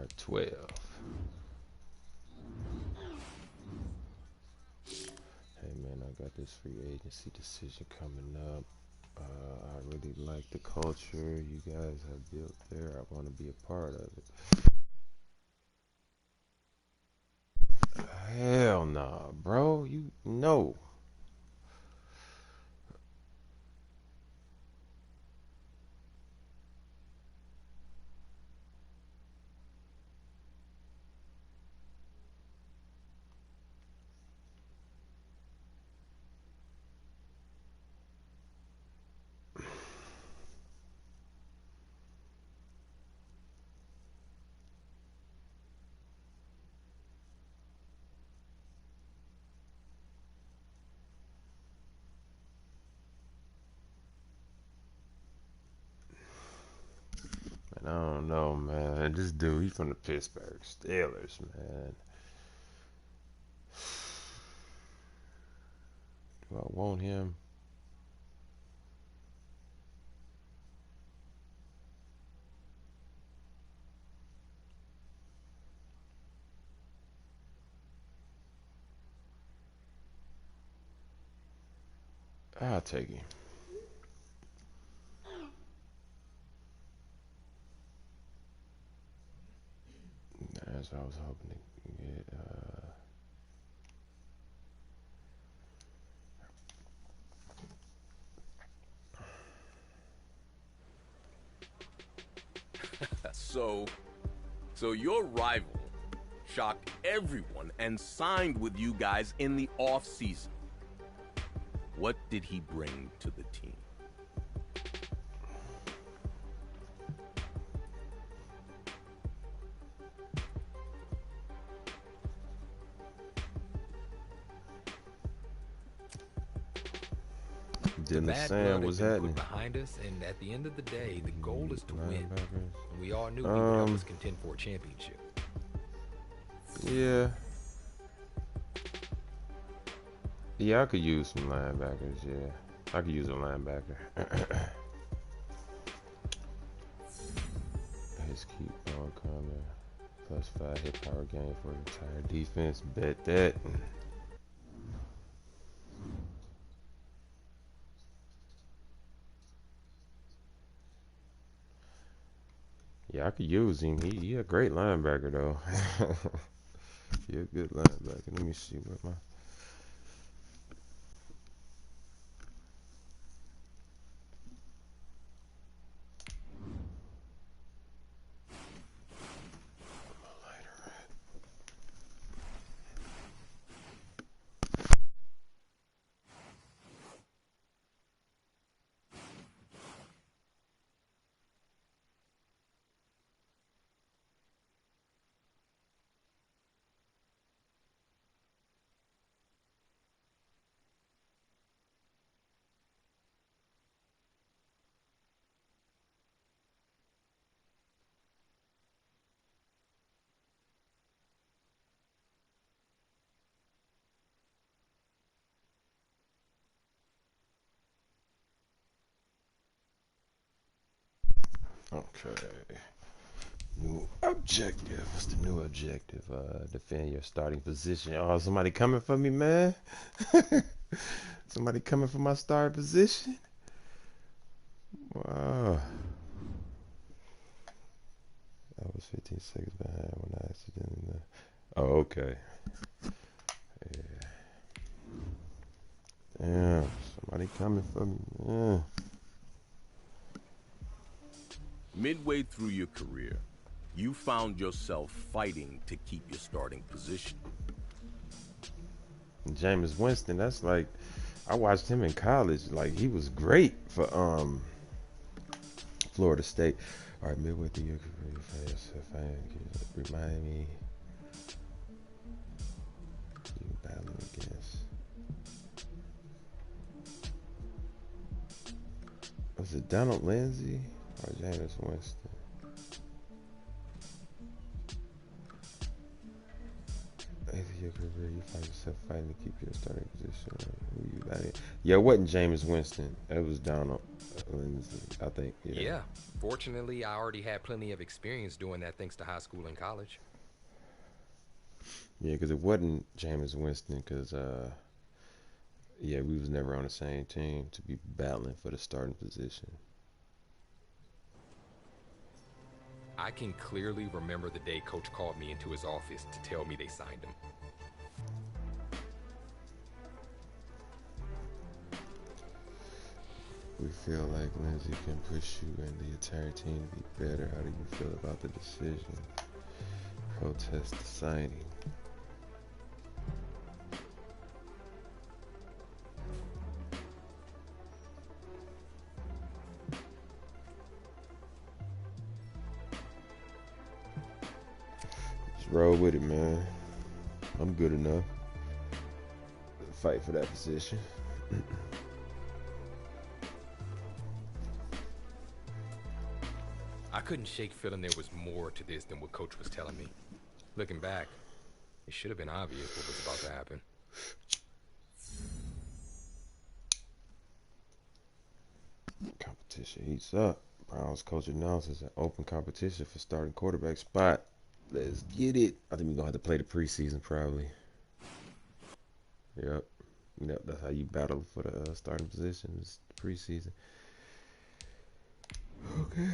Part 12. Hey man, I got this free agency decision coming up. I really like the culture you guys have built there. I want to be a part of it. Hell nah, bro. You know. Man, I don't know, man. This dude, he's from the Pittsburgh Steelers, man. Do I want him? I'll take him. That's what I was hoping to get. So your rival shocked everyone and signed with you guys in the off season. What did he bring to the team? Dylan Sam was happening. Behind us, and at the end of the day, the goal is to win. And we all knew he would help us contend for a championship. Yeah. Yeah, I could use some linebackers, yeah. I could use a linebacker. Let's keep on coming. +5 hit power gain for the entire defense. Bet that. Yeah, I could use him. He a great linebacker though. He a good linebacker. Let me see what my okay. New objective. What's the new objective? Defend your starting position. Oh, somebody coming for me, man. Somebody coming for my starting position. Wow. I was 15 seconds behind when I accidentally. Oh, okay. Yeah. Damn. Somebody coming for me. Yeah. Midway through your career, you found yourself fighting to keep your starting position. Jameis Winston, that's like, I watched him in college. Like, he was great for Florida State. All right, midway through your career, remind me you battling against. Was it Donald Lindsay or Jameis Winston? Your career You find yourself fighting to keep your starting position. Who you like? Yeah, it wasn't Jameis Winston. It was Donald Lindsay, I think. Yeah. Fortunately, I already had plenty of experience doing that thanks to high school and college. Yeah, because it wasn't Jameis Winston. Because yeah, we was never on the same team to be battling for the starting position. I can clearly remember the day Coach called me into his office to tell me they signed him. We feel like Lindsay can push you and the entire team to be better. How do you feel about the decision? Protest the signing. Just roll with it, man. I'm good enough to fight for that position. I couldn't shake feeling there was more to this than what Coach was telling me. Looking back, it should have been obvious what was about to happen. Competition heats up. Browns coach announces an open competition for starting quarterback spot. Let's get it. I think we're going to have to play the preseason probably. Yep. That's how you battle for the starting position. It's the preseason. Okay.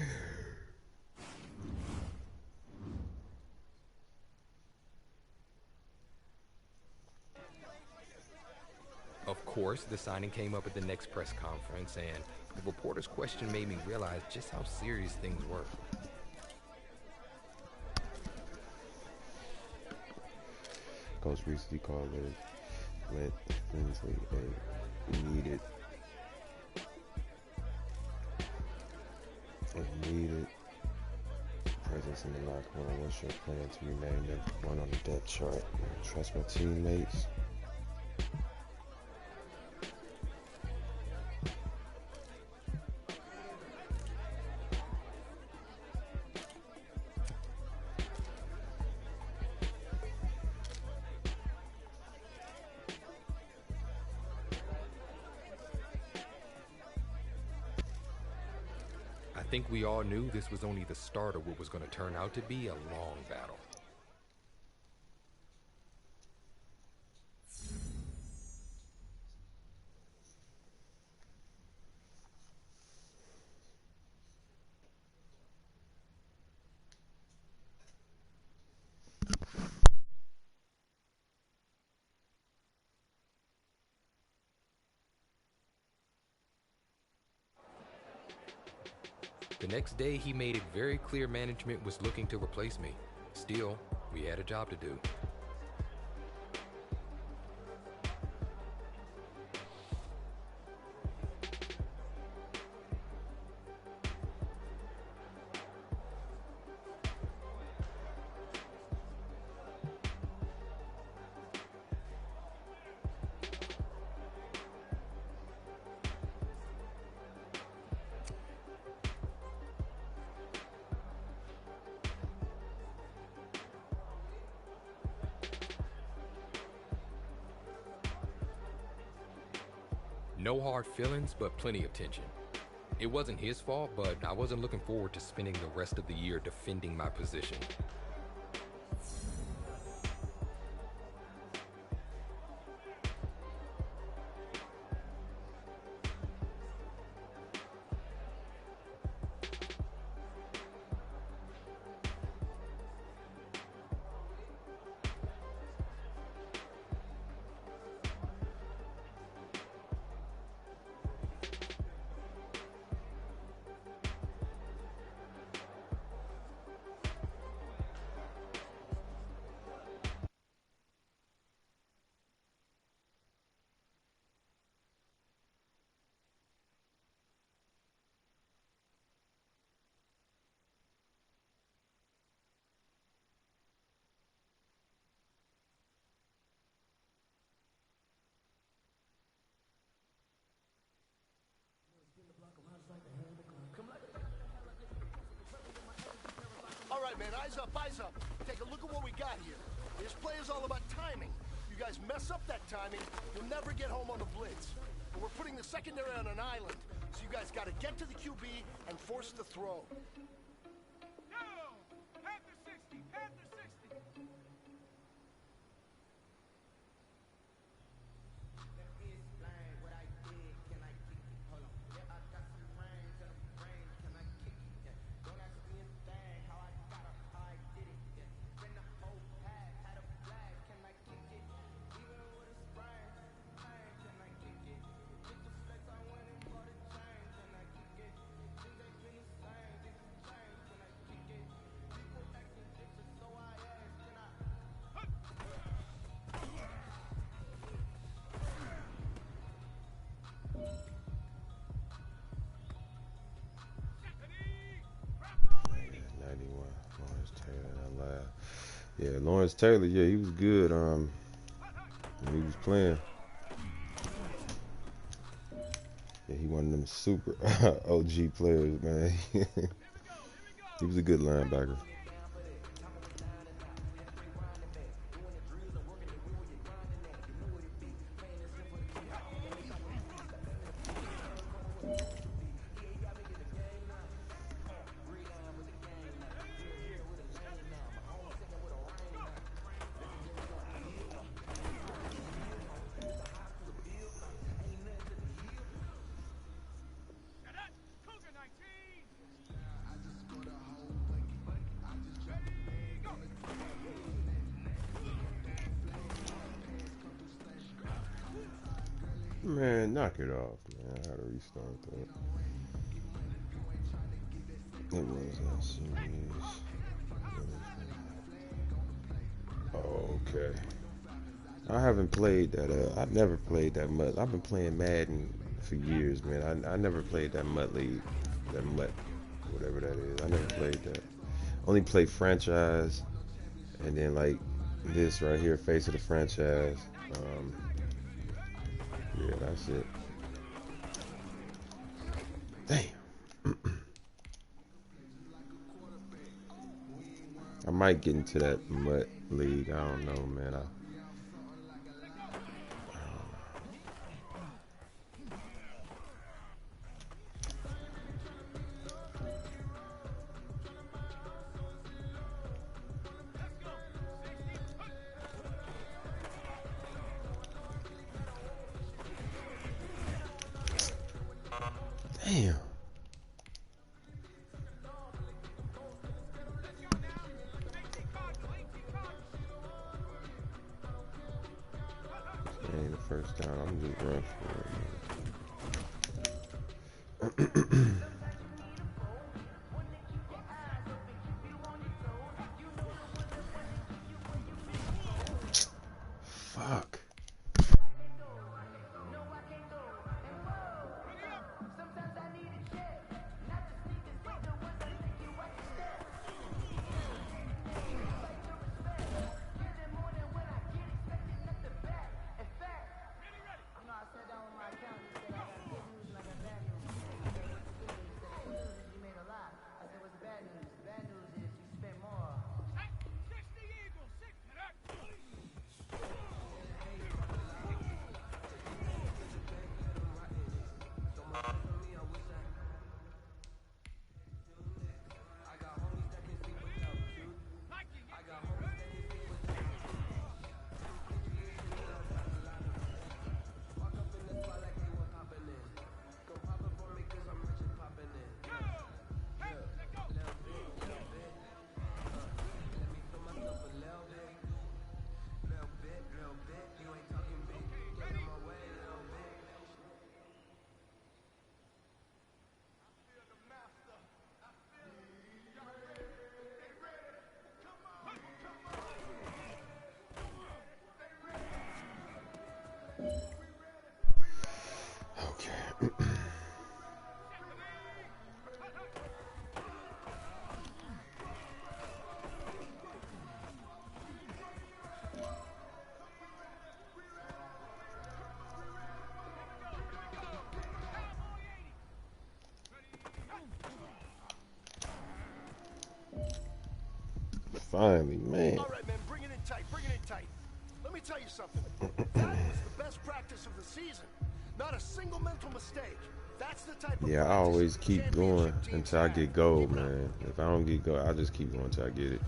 Of course, the signing came up at the next press conference, and the reporter's question made me realize just how serious things were. Coach recently called it let Lindsay needed presence in the locker room. What's your plan to remain number one on the depth chart? Trust my teammates. I think we all knew this was only the start of what was going to turn out to be a long battle. The next day, he made it very clear management was looking to replace me. Still, we had a job to do. No hard feelings, but plenty of tension. It wasn't his fault, but I wasn't looking forward to spending the rest of the year defending my position. All right, man, eyes up, eyes up. Take a look at what we got here. This play is all about timing. You You guys mess up that timing, you'll never get home on the blitz. But we're putting the secondary on an island, so you guys gotta get to the QB and force the throw. Yeah, Lawrence Taylor, yeah, he was good. When he was playing. Yeah, he one of them super OG players, man. He was a good linebacker. Man, knock it off, man. I had to restart that. It was not serious. Oh, okay. I haven't played that. I've never played that MUT. I've been playing Madden for years, man. I never played that MUT league, that MUT, whatever that is. I never played that. Only played franchise, and then like this right here, face of the franchise. Yeah, that's it. Damn. I might get into that MUT league. I don't know, man. Damn. This ain't the first time. I'm just run for it. Fuck. Okay. Finally, man. All right, man, bring it in tight, bring it in tight. let me tell you something. That was the best practice of the season. Not a single mental mistake. That's the type of Yeah, I practice always keep going championship teams until I have. get gold, Keep it up. man. If I don't get gold, I just keep going until I get it.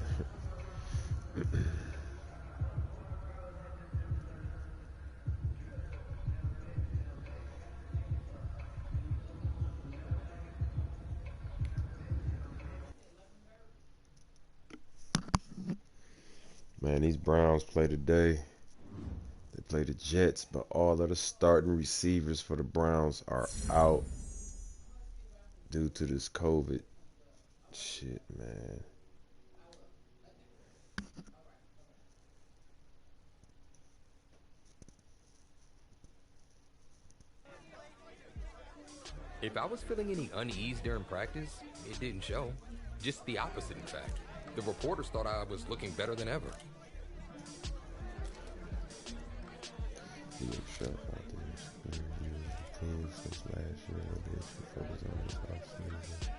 Man, these Browns play today. They play the Jets, but all of the starting receivers for the Browns are out due to this COVID shit, man. If I was feeling any unease during practice, it didn't show. Just the opposite, in fact. The reporters thought I was looking better than ever. He looks sharp out there. Team since last year, they focus on this offseason.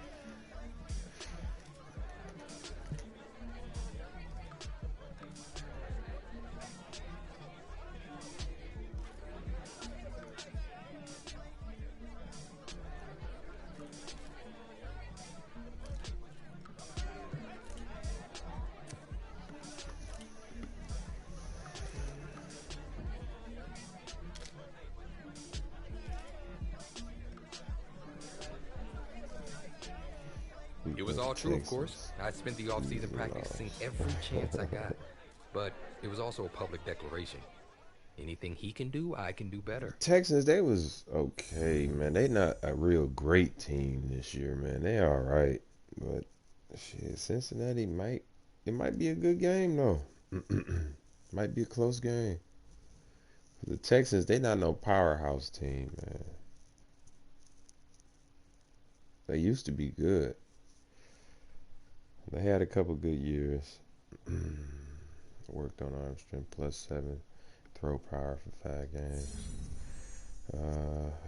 It was all true, of course. I spent the offseason practicing every chance I got. But it was also a public declaration. Anything he can do, I can do better. Texans, they was okay, man. They not a real great team this year, man. They all right, but shit, Cincinnati it might be a good game though. Might be a close game. The Texans, they not no powerhouse team, man. They used to be good. They had a couple good years. Worked on arm strength +7, throw power for 5 games.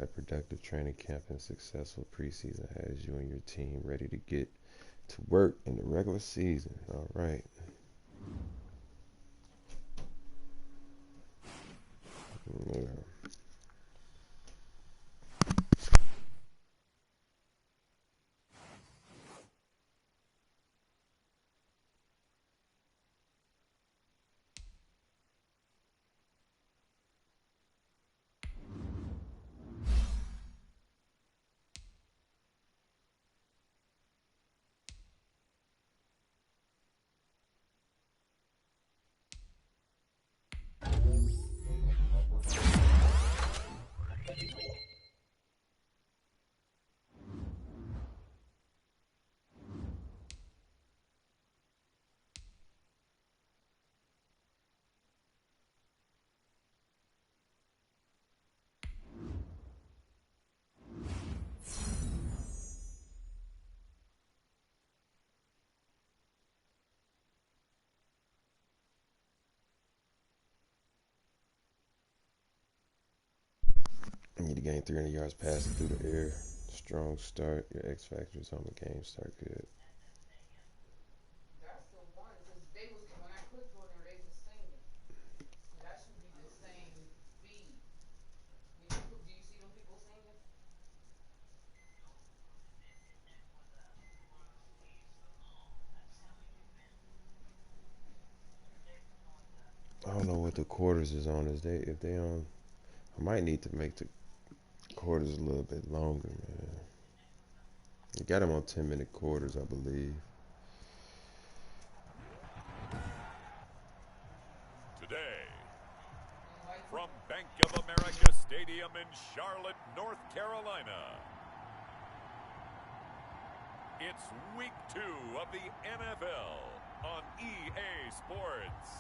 A productive training camp and successful preseason has you and your team ready to get to work in the regular season. All right. Yeah. You need to gain 300 yards passing through the air. Strong start. Your X factor is on the game. Start good. That's the one, because they was, when I clicked on there, they was singing. So that should be the same feed. Do you see them people singing? I don't know what the quarters is on. If they on, I might need to make the quarters a little bit longer, man. You got them on 10-minute quarters, I believe. Today, from Bank of America Stadium in Charlotte, North Carolina, it's week 2 of the NFL on EA Sports.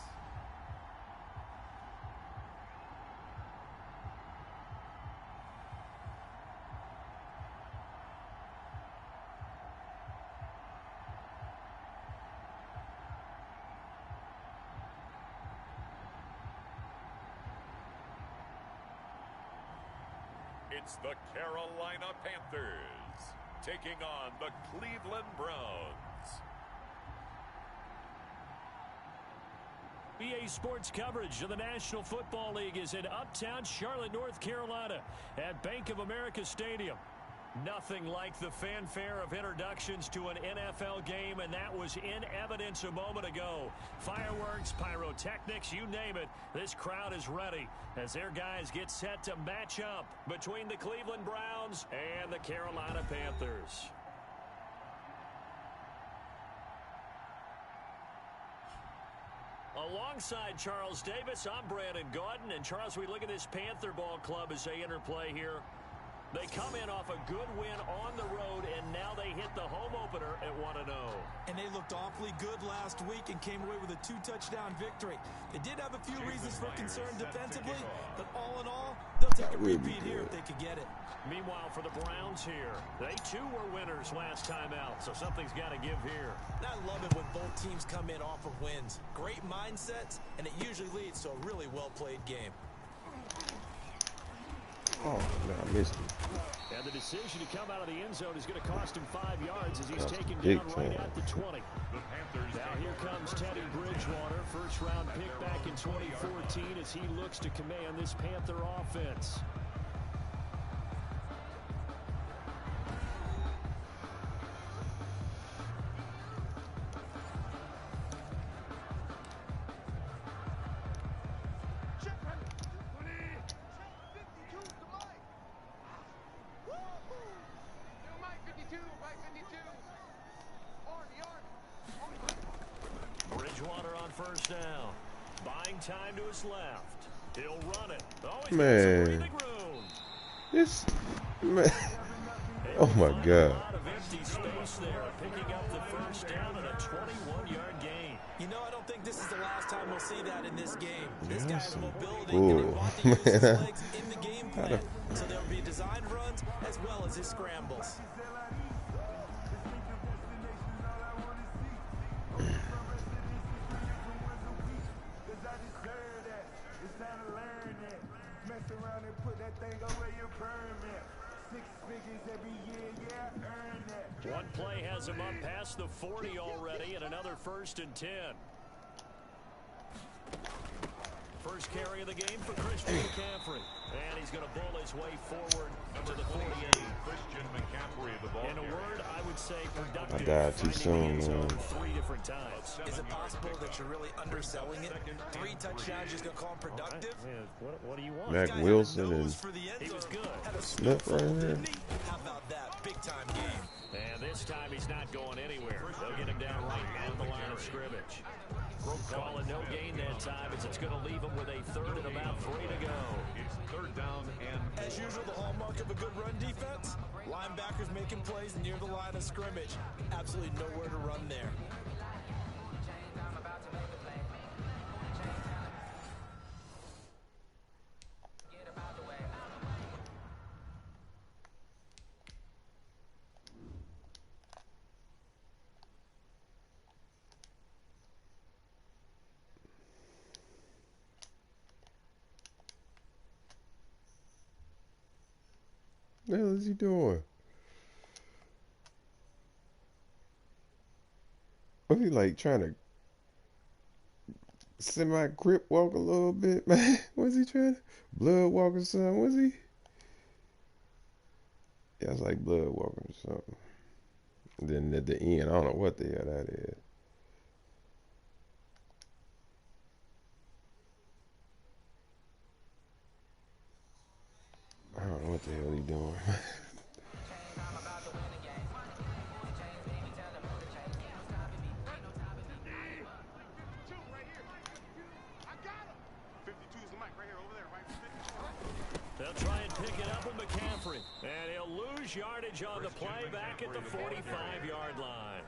It's the Carolina Panthers taking on the Cleveland Browns. EA Sports coverage of the National Football League is in uptown Charlotte, North Carolina at Bank of America Stadium. Nothing like the fanfare of introductions to an NFL game, and that was in evidence a moment ago. Fireworks, pyrotechnics, you name it. This crowd is ready as their guys get set to match up between the Cleveland Browns and the Carolina Panthers. Alongside Charles Davis, I'm Brandon Gaudin. And Charles, we look at this Panther ball club as they interplay here. They come in off a good win on the road, and now they hit the home opener at 1-0. And they looked awfully good last week and came away with a 2-touchdown victory. They did have a few reasons for concern defensively, but all in all, they'll take a repeat here if they could get it. Meanwhile, for the Browns here, they too were winners last time out, so something's got to give here. I love it when both teams come in off of wins. Great mindsets, and it usually leads to a really well-played game. Oh, man, I missed it. And the decision to come out of the end zone is going to cost him 5 yards as he's taken down right at the 20. Now here comes Teddy Bridgewater, first-round pick back in 2014 as he looks to command this Panther offense. Bridgewater on first down. Buying time to his left. He'll run it. Oh, he's got some breathing room. This man. Oh my God. A lot of empty space there, picking up the first down and a 21-yard gain. You know, I don't think this is the last time we'll see that in this game. This guy has mobility, Ooh. and he wants to use his legs in the game plan. So there'll be designed runs as well as his scrambles. One play has him up past the 40 already, and another 1st and 10. First carry of the game for Christian McCaffrey. And he's going to bull his way forward to the 48. Christian McCaffrey, the ball. In a word, I would say productive. I died too soon, man. 3 different times. Is it possible that you're really underselling it? 3 touchdowns, just going to call him productive? What do you want? Mac Wilson and He was good. Smith right here. How about that? Big time game. And this time he's not going anywhere. They'll get him down right at the line of scrimmage. Calling no gain that time as it's going to leave him with a 3rd and about 3 to go. It's 3rd down and As usual, the hallmark of a good run defense, linebackers making plays near the line of scrimmage. Absolutely nowhere to run there. What the hell is he doing? Was he like trying to semi-grip walk a little bit, man? Was he trying to blood walk or something? Was he? Yeah, it's like blood walking or something. And then at the end, I don't know what the hell that is. I don't know what the hell he doing. They'll try and pick it up with McCaffrey. And he'll lose yardage on the play back at the 45-yard line.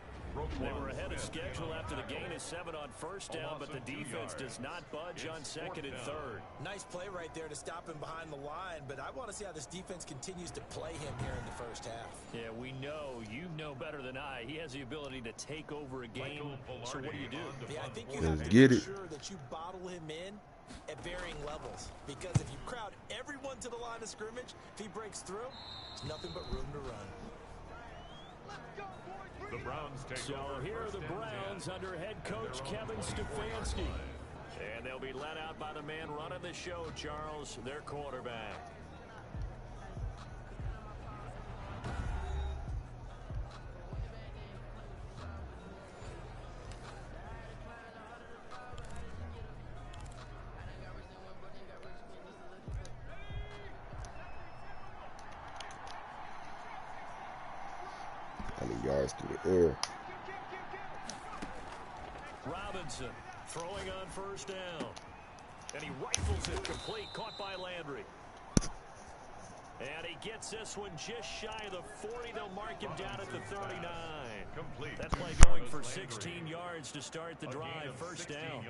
They were ahead of schedule after the gain of 7 on first down, but the defense does not budge on 2nd and 3rd. Nice play right there to stop him behind the line, but I want to see how this defense continues to play him here in the first half. Yeah, we know, you know better than I, he has the ability to take over a game. So what do you do? Yeah, I think you have to get make it. sure that you bottle him in at varying levels, because if you crowd everyone to the line of scrimmage, if he breaks through, there's nothing but room to run. the Browns take So over. here are the Browns under head coach Kevin Stefanski. And they'll be let out by the man running the show, Charles, their quarterback. Yards through the air. Robinson throwing on first down. And he rifles it complete, caught by Landry. And he gets this one just shy of the 40. They'll mark him down at the 39. That play going for 16 yards to start the drive. First down.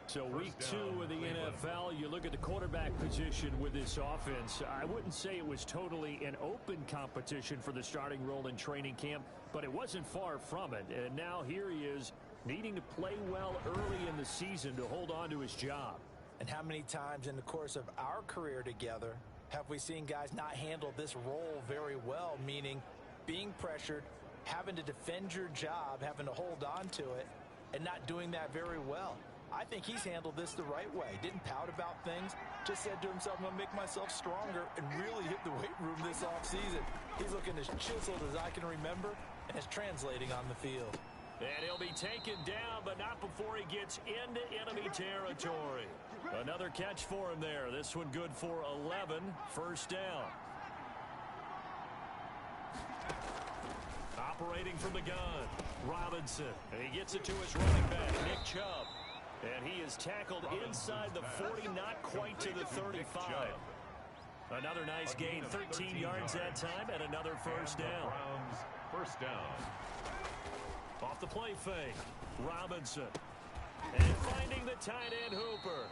So week 2 of the NFL, you look at the quarterback position with this offense. I wouldn't say it was totally an open competition for the starting role in training camp, but it wasn't far from it. And now here he is needing to play well early in the season to hold on to his job. And how many times in the course of our career together have we seen guys not handle this role very well, meaning being pressured, having to defend your job, having to hold on to it, and not doing that very well? I think he's handled this the right way. Didn't pout about things. Just said to himself, I'm going to make myself stronger and really hit the weight room this offseason. He's looking as chiseled as I can remember, and it's translating on the field. And he'll be taken down, but not before he gets into enemy territory. Another catch for him there. This one good for 11. First down. Operating from the gun, Robinson. And he gets it to his running back, Nick Chubb. And he is tackled inside the 40, not quite to the 35. Another nice gain, 13 yards that time, and another first down. First down. Off the play fake, Robinson. And finding the tight end Hooper.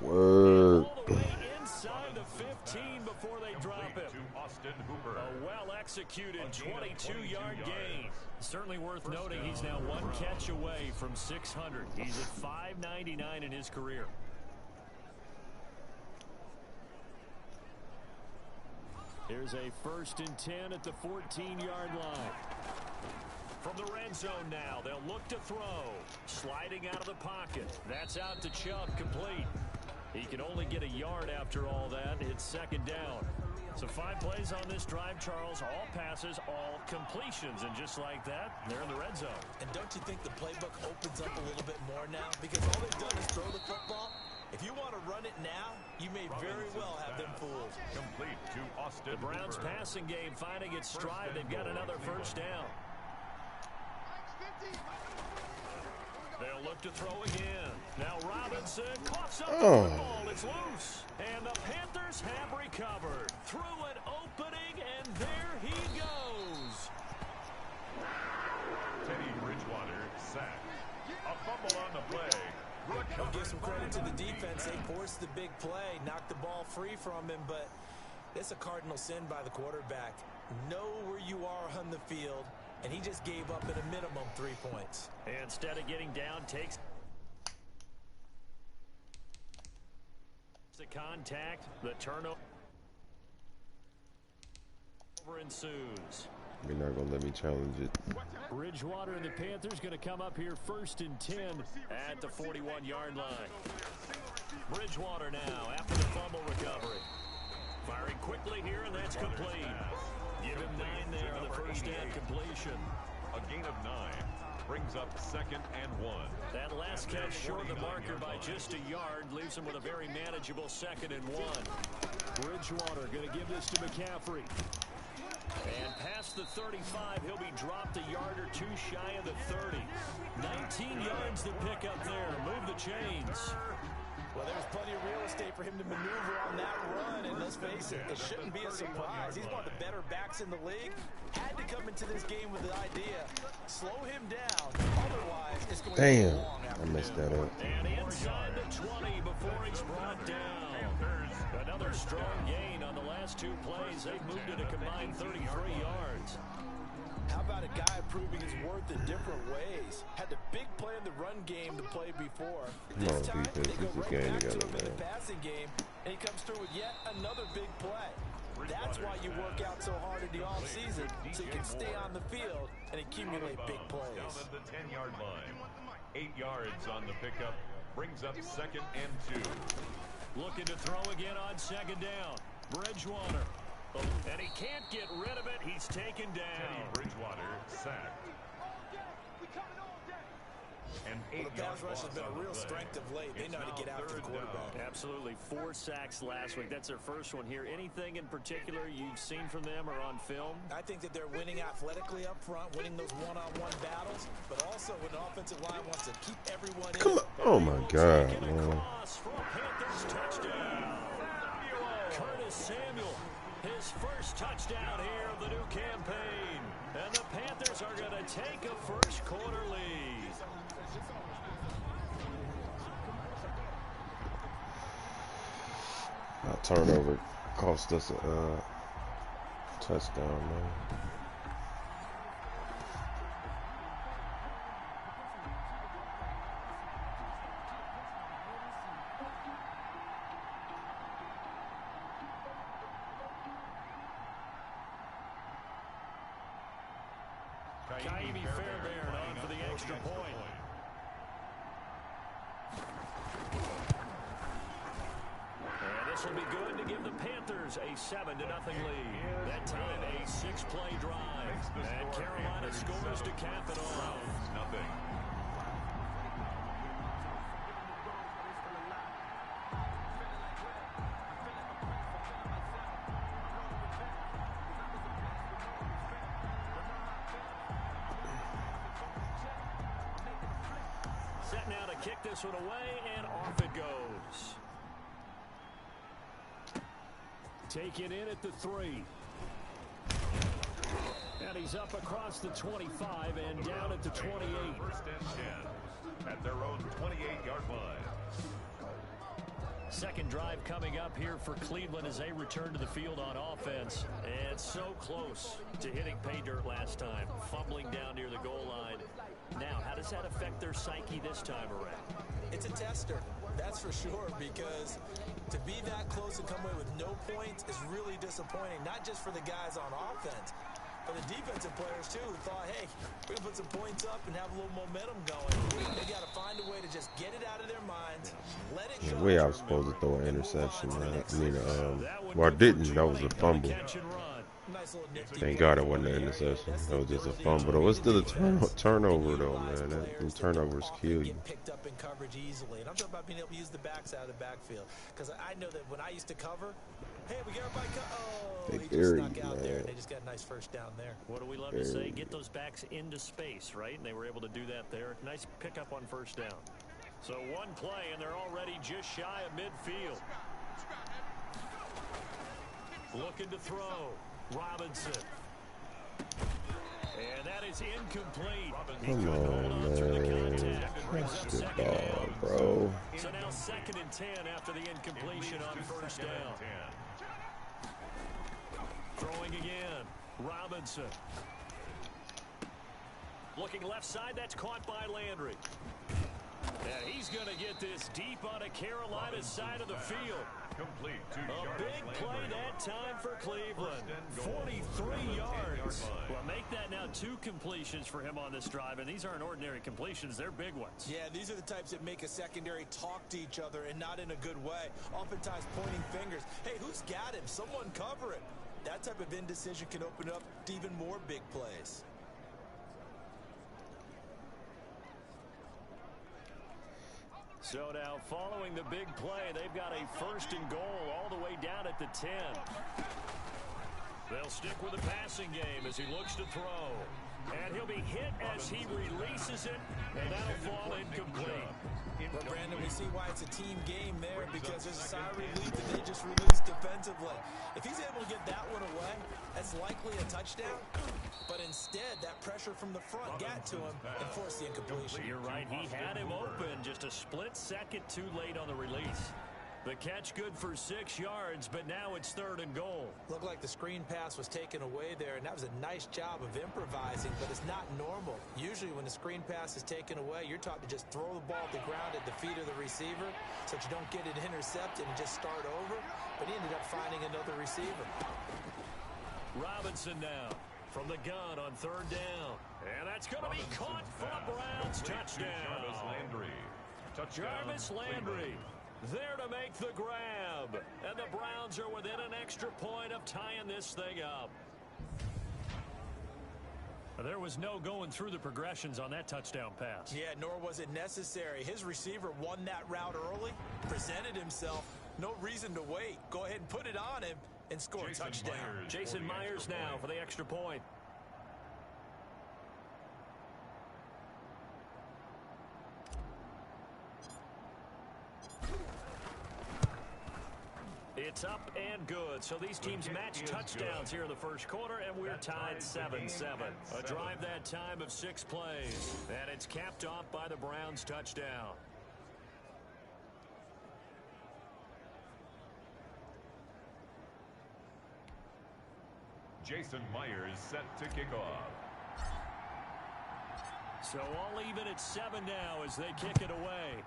Word. All the way inside the 15 before they drop him. A well-executed 22-yard gain. Certainly worth noting he's now one catch away from 600. He's at 599 in his career. Here's a 1st and 10 at the 14-yard line. From the red zone now, they'll look to throw. Sliding out of the pocket. That's out to Chubb, complete. He can only get a yard after all that. It's second down. So 5 plays on this drive, Charles. All passes, all completions. And just like that, they're in the red zone. And don't you think the playbook opens up a little bit more now? Because all they've done is throw the football. If you want to run it now, you may very well have them fooled. Complete to Austin. The Browns passing game finding its stride. They've got another first down. They'll look to throw again. Now Robinson coughs up the football. It's loose. And the Panthers have recovered. Through an opening, and there he goes. Teddy Bridgewater sacked. A fumble on the play. I'll give some credit to the defense. They forced the big play, knocked the ball free from him, but it's a cardinal sin by the quarterback. Know where you are on the field, and he just gave up at a minimum 3 points. And instead of getting down, takes the contact, the turnover ensues. You're not going to let me challenge it. Bridgewater and the Panthers going to come up here 1st and 10 at the 41-yard line. Bridgewater now after the fumble recovery. Firing quickly here, and that's complete. Give him 9 there on the first down completion. A gain of 9 brings up 2nd and 1. That last catch short of the marker by just a yard leaves him with a very manageable 2nd and 1. Bridgewater going to give this to McCaffrey. And past the 35, he'll be dropped a yard or 2 shy of the 30. 19 yards to pick up there. Move the chains. Well, there's plenty of real estate for him to maneuver on that run, and let's face it, it shouldn't be a surprise. He's one of the better backs in the league. Had to come into this game with the idea, slow him down, otherwise it's going to be long after I messed that up. And inside the 20 before he's brought down. Another strong gain on the last 2 plays. They've moved it a combined 33 yards. How about a guy proving his worth in different ways? Had the big play in the run game to play before. This time, they go right back to him in the passing game, and he comes through with yet another big play. That's why you work out so hard in the offseason, so you can stay on the field and accumulate big plays. Down at the 10-yard line. 8 yards on the pickup. Brings up 2nd and 2. Looking to throw again on 2nd down. Bridgewater. And he can't get rid of it. He's taken down. Teddy Bridgewater sacked. And Well, the pass rush has been a real strength of late. They know how to get after the quarterback. Absolutely. 4 sacks last week. That's their first one here. Anything in particular you've seen from them or on film? I think that they're winning athletically up front, winning those one-on-one battles, but also when the offensive line wants to keep everyone in. Come on. Oh, my God, man. Curtis Samuel, his first touchdown here of the new campaign. And the Panthers are going to take a first-quarter lead. Our turnover cost us a touchdown, man. Kaimi Fairbairn on for the extra point. And this will be good to give the Panthers a 7-0 lead. That time a 6-play drive. And Carolina scores to cap it off. Nothing. Set now to kick this one away, and off it goes. Taken in at the 3. And he's up across the 25 and down at the 28. 1st and 10 at their own 28-yard line. Second drive coming up here for Cleveland as they return to the field on offense. And so close to hitting pay dirt last time, fumbling down near the goal line. Now, how does that affect their psyche this time around? It's a tester, that's for sure, because to be that close and come away with no points is really disappointing, not just for the guys on offense, but the defensive players, too, who thought, hey, we're going to put some points up and have a little momentum going. They got to find a way to just get it out of their minds, let it go. The way I was supposed to throw an interception, man. I mean, well, I didn't. That was a fumble. Thank God it wasn't an interception. That was just a fumble. Though it's still a turnover, though, man. Them turnovers kill you. Picked up in coverage easily, and I'm talking about being able to use the backs out of the backfield. Because I know that when I used to cover, hey, we got everybody. Oh, he just snuck out there, and they just got a nice first down there. What do we love to say? Get those backs into space, right? And they were able to do that there. Nice pickup on 1st down. So one play, and they're already just shy of midfield. Looking to throw. Robinson. And that is incomplete. Come on, man. Catch the ball, bro. So now 2nd and 10 after the incompletion on 1st down. Throwing again. Robinson. Looking left side. That's caught by Landry. And he's going to get this deep on a Carolina side of the field. Complete to A big play that time for Cleveland. 43 yards. Well, make that now 2 completions for him on this drive, and these aren't ordinary completions. They're big ones. Yeah, these are the types that make a secondary talk to each other and not in a good way. Oftentimes pointing fingers. Hey, who's got him? Someone cover it. That type of indecision can open up to even more big plays. So now, following the big play, they've got a 1st and goal all the way down at the 10. They'll stick with the passing game as he looks to throw. And he'll be hit as he releases it, and that'll fall incomplete. But, Brandon, we see why it's a team game there, because there's a side relief that they just released defensively. If he's able to get that one away, that's likely a touchdown. But instead, that pressure from the front got to him and forced the incompletion. You're right. He had him open, just a split second too late on the release. The catch good for 6 yards, but now it's 3rd and goal. Looked like the screen pass was taken away there, and that was a nice job of improvising, but it's not normal. Usually when the screen pass is taken away, you're taught to just throw the ball at the ground at the feet of the receiver so that you don't get it intercepted and just start over, but he ended up finding another receiver. Robinson now from the gun on 3rd down. And that's going to be caught for a Browns touchdown. Jarvis Landry there to make the grab. And the Browns are within an extra point of tying this thing up. There was no going through the progressions on that touchdown pass. Yeah, nor was it necessary. His receiver won that route early, presented himself. No reason to wait. Go ahead and put it on him and score a touchdown. Jason Myers now for the extra point. It's up and good. So these teams match touchdowns here in the first quarter, and we're tied 7-7. A drive that time of 6 plays, and it's capped off by the Browns touchdown. Jason Myers set to kick off. So all even at 7 now as they kick it away.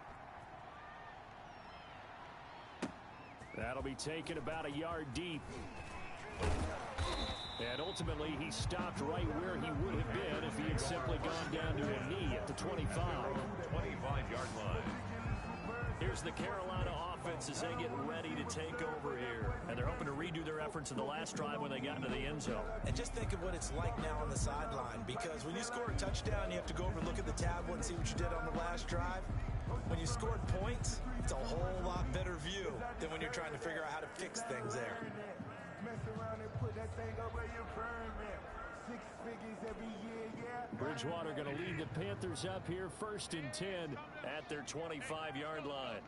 That'll be taken about a yard deep. And ultimately, he stopped right where he would have been if he had simply gone down to a knee at the 25. 25-yard line. Here's the Carolina offense as they get ready to take over here. And they're hoping to redo their efforts in the last drive when they got into the end zone. And just think of what it's like now on the sideline, because when you score a touchdown, you have to go over and look at the tablet and see what you did on the last drive. When you scored points, it's a whole lot better view than when you're trying to figure out how to fix things there. Bridgewater going to lead the Panthers up here, 1st and 10 at their 25-yard line.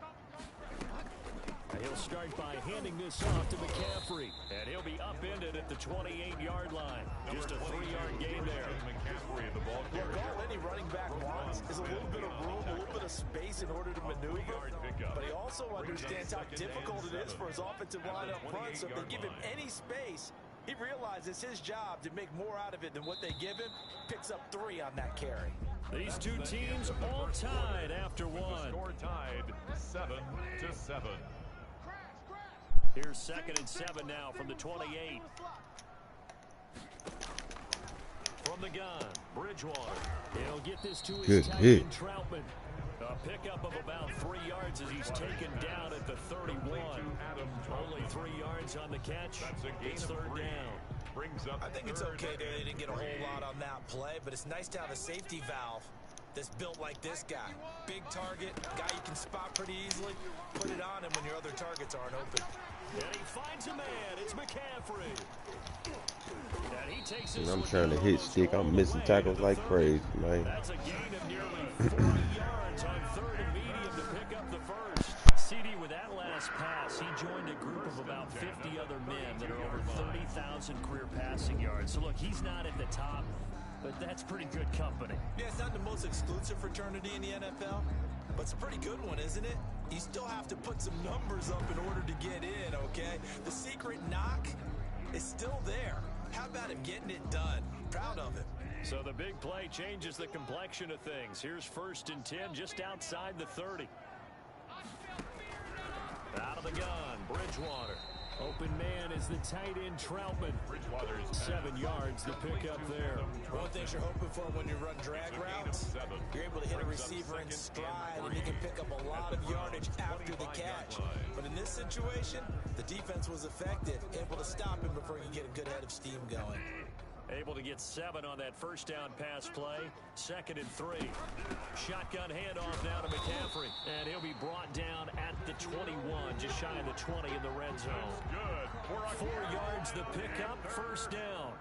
He'll start by handing this off to McCaffrey, and he'll be upended at the 28-yard line. Just a 3-yard gain there. McCaffrey in the ball Look, all any running back wants is a little bit of room, a little bit of space in order to maneuver. But he also understands how difficult it is for his offensive line up front. So if they give him any space, he realizes his job to make more out of it than what they give him. Picks up 3 on that carry. These two teams all tied after one. Score tied 7-7. Here's 2nd and 7 now from the 28. From the gun, Bridgewater. He'll get this to his tight end, Troutman. A pickup of about 3 yards as he's taken down at the 31. Only 3 yards on the catch. It's 3rd down. I think it's okay that they didn't get a whole lot on that play, but it's nice to have a safety valve that's built like this guy. Big target, guy you can spot pretty easily. Put it on him when your other targets aren't open. And he finds a man. It's McCaffrey. And he takes this. I'm trying to hit stick. I'm missing tackles like crazy, man. That's a gain of nearly 40 yards on 3rd and medium to pick up the first. CD, with that last pass, he joined a group of about 50 other men that are over 30,000 career passing yards. So, look, he's not at the top, but that's pretty good company. Yeah, it's not the most exclusive fraternity in the NFL, but it's a pretty good one, isn't it? You still have to put some numbers up in order to get in, okay? The secret knock is still there. How about him getting it done? Proud of him. So the big play changes the complexion of things. Here's 1st and 10 just outside the 30. Out of the gun, Bridgewater. Open man is the tight end, Troutman. 7 yards to pick up there. One thing you're hoping for when you run drag routes, you're able to hit a receiver in stride and you can pick up a lot of yardage after the catch. But in this situation, the defense was effective, able to stop him before you get a good head of steam going. Able to get 7 on that 1st down pass play. 2nd and 3. Shotgun handoff now to McCaffrey. And he'll be brought down at the 21, just shy of the 20 in the red zone. 4 yards the pickup, 1st down.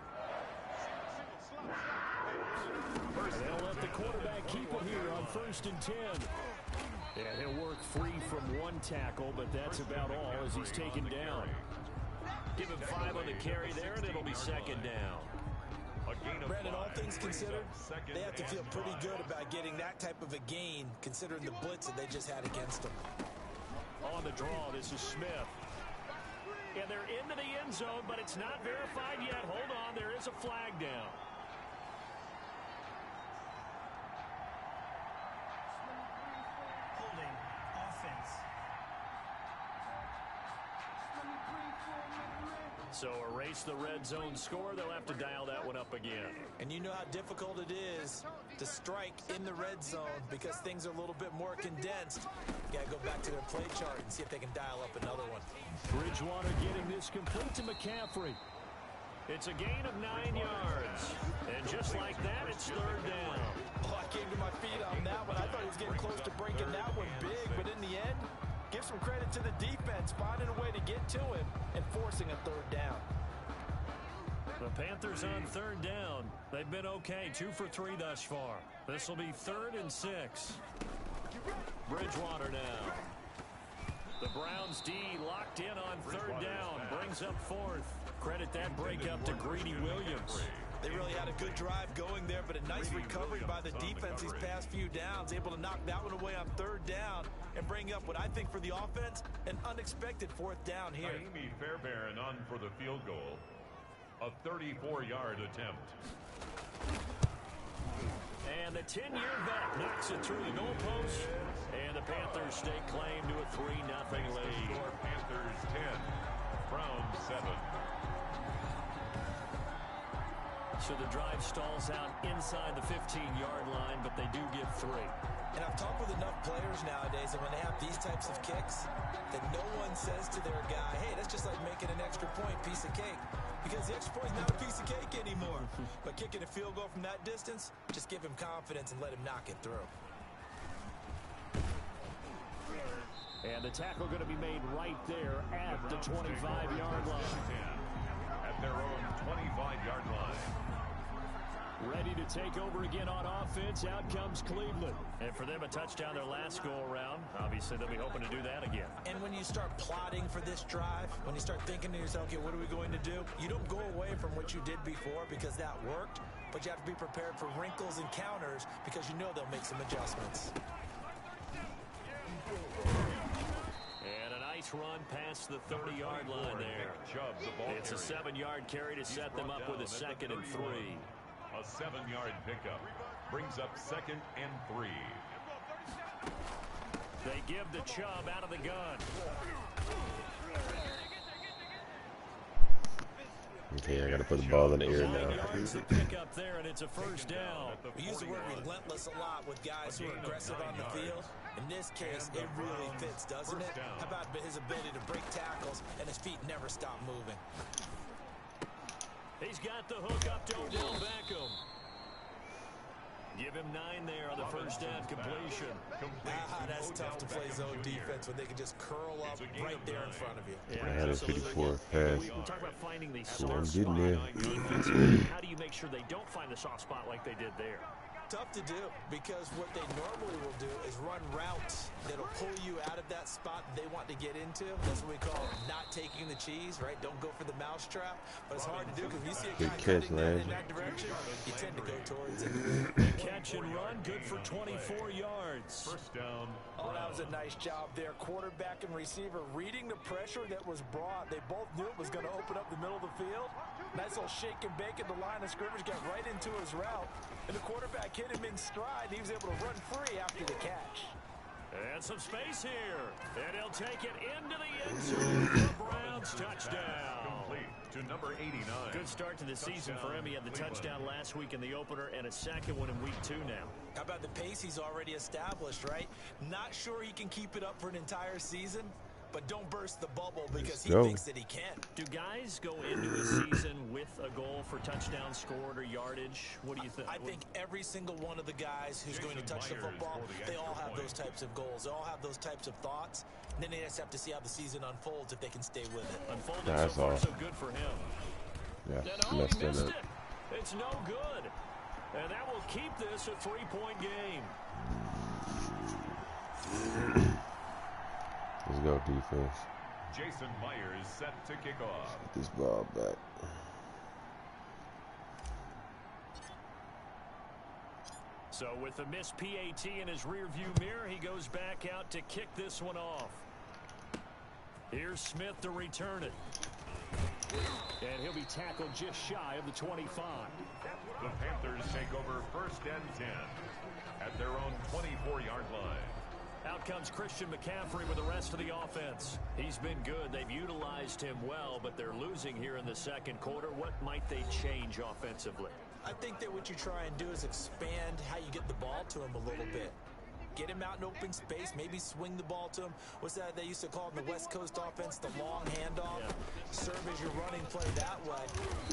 They'll let the quarterback keep it here on 1st and 10. And he'll work free from 1 tackle, but that's about all as he's taken down. Give him 5 on the carry there, and it'll be 2nd down. Brandon, all things considered, they have to feel pretty good about getting that type of a gain, considering the blitz that they just had against them. On the draw, this is Smith. And they're into the end zone, but it's not verified yet. Hold on, there is a flag down. Holding offense. So erase the red zone score. They'll have to dial that one up again. And you know how difficult it is to strike in the red zone because things are a little bit more condensed. You got to go back to their play chart and see if they can dial up another one. Bridgewater getting this complete to McCaffrey. It's a gain of 9 yards. And just like that, it's third down. Oh, I came to my feet on that one. I thought he was getting close to breaking that one big, but in the end, give some credit to the defense, finding a way to get to him and forcing a third down. The Panthers on third down. They've been okay, 2 for 3 thus far. This will be 3rd and 6. Bridgewater now. The Browns D locked in on third down, brings up 4th. Credit that breakup to Greedy Williams. They really had a good drive going there, but a nice recovery by the defense these past few downs, able to knock that one away on third down and bring up what I think for the offense, an unexpected 4th down here. Naimi Fairbairn on for the field goal. A 34-yard attempt. And the 10-year vet knocks it through the goalpost. And the Panthers stake claim to a 3-0 lead. Score Panthers 10, Browns 7. So the drive stalls out inside the 15-yard line, but they do get 3. And I've talked with enough players nowadays that when they have these types of kicks, that no one says to their guy, hey, that's just like making an extra point, piece of cake. Because the extra point is not a piece of cake anymore. But kicking a field goal from that distance, just give him confidence and let him knock it through. And the tackle going to be made right there at the 25-yard line. At their own 25-yard line. Ready to take over again on offense. Out comes Cleveland. And for them, a touchdown their last go-around. Obviously, they'll be hoping to do that again. And when you start plotting for this drive, when you start thinking to yourself, okay, what are we going to do? You don't go away from what you did before because that worked, but you have to be prepared for wrinkles and counters because you know they'll make some adjustments. And a nice run past the 30-yard line there. It's a 7-yard carry to set them up with a 2nd and 3. A 7-yard pickup brings up 2nd and 3. They give the Chubb out of the gun. Okay, I got to put the ball in the air now. Pick up there, and it's a 1st down. We use the word relentless a lot with guys who are aggressive on the field. In this case, it really fits, doesn't it? How about his ability to break tackles and his feet never stop moving? He's got the hook up to Odell Beckham. Give him 9 there on the 1st down completion. That's tough to play zone defense when they can just curl up right there in front of you. Yeah, 154 pass. We talk about finding these So soft I'm spots. getting there. How do you make sure they don't find the soft spot like they did there? Tough to do because what they normally will do is run routes that'll pull you out of that spot they want to get into. That's what we call not taking the cheese, right? Don't go for the mousetrap. But it's hard to do because when you see a guy cutting in that direction, you tend to go towards it. Catch and run, good for 24 yards. 1st down. Oh, that was a nice job there. Quarterback and receiver reading the pressure that was brought. They both knew it was going to open up the middle of the field. Nice little shake and bake at the line of scrimmage, got right into his route. And the quarterback hit him in stride. He was able to run free after the catch. And some space here. And he'll take it into the end zone for Browns touchdown. Complete to number 89. Good start to the season for him. He had the touchdown last week in the opener and a 2nd one in week 2 now. How about the pace he's already established, right? Not sure he can keep it up for an entire season, but don't burst the bubble because he thinks that he can. Do guys go into a season with a goal for touchdown scored or yardage? What do you think? I think every single one of the guys who's going to touch the football, they all have those types of goals. They all have those types of thoughts. And then they just have to see how the season unfolds if they can stay with it. Unfolding so far, so good for him. Yeah, he missed it. It's no good. And that will keep this a 3-point game. Let's go, defense. Jason Myers set to kick off. Get this ball back. So with the missed PAT in his rearview mirror, he goes back out to kick this one off. Here's Smith to return it. And he'll be tackled just shy of the 25. The Panthers take over 1st and 10 at their own 24-yard line. Out out comes Christian McCaffrey with the rest of the offense. He's been good. They've utilized him well, but they're losing here in the second quarter. What might they change offensively? I think that what you try and do is expand how you get the ball to him a little bit. Get him out in open space, maybe swing the ball to him. What's that they used to call in the West Coast offense, the long handoff? Yeah. Serve as your running play that way,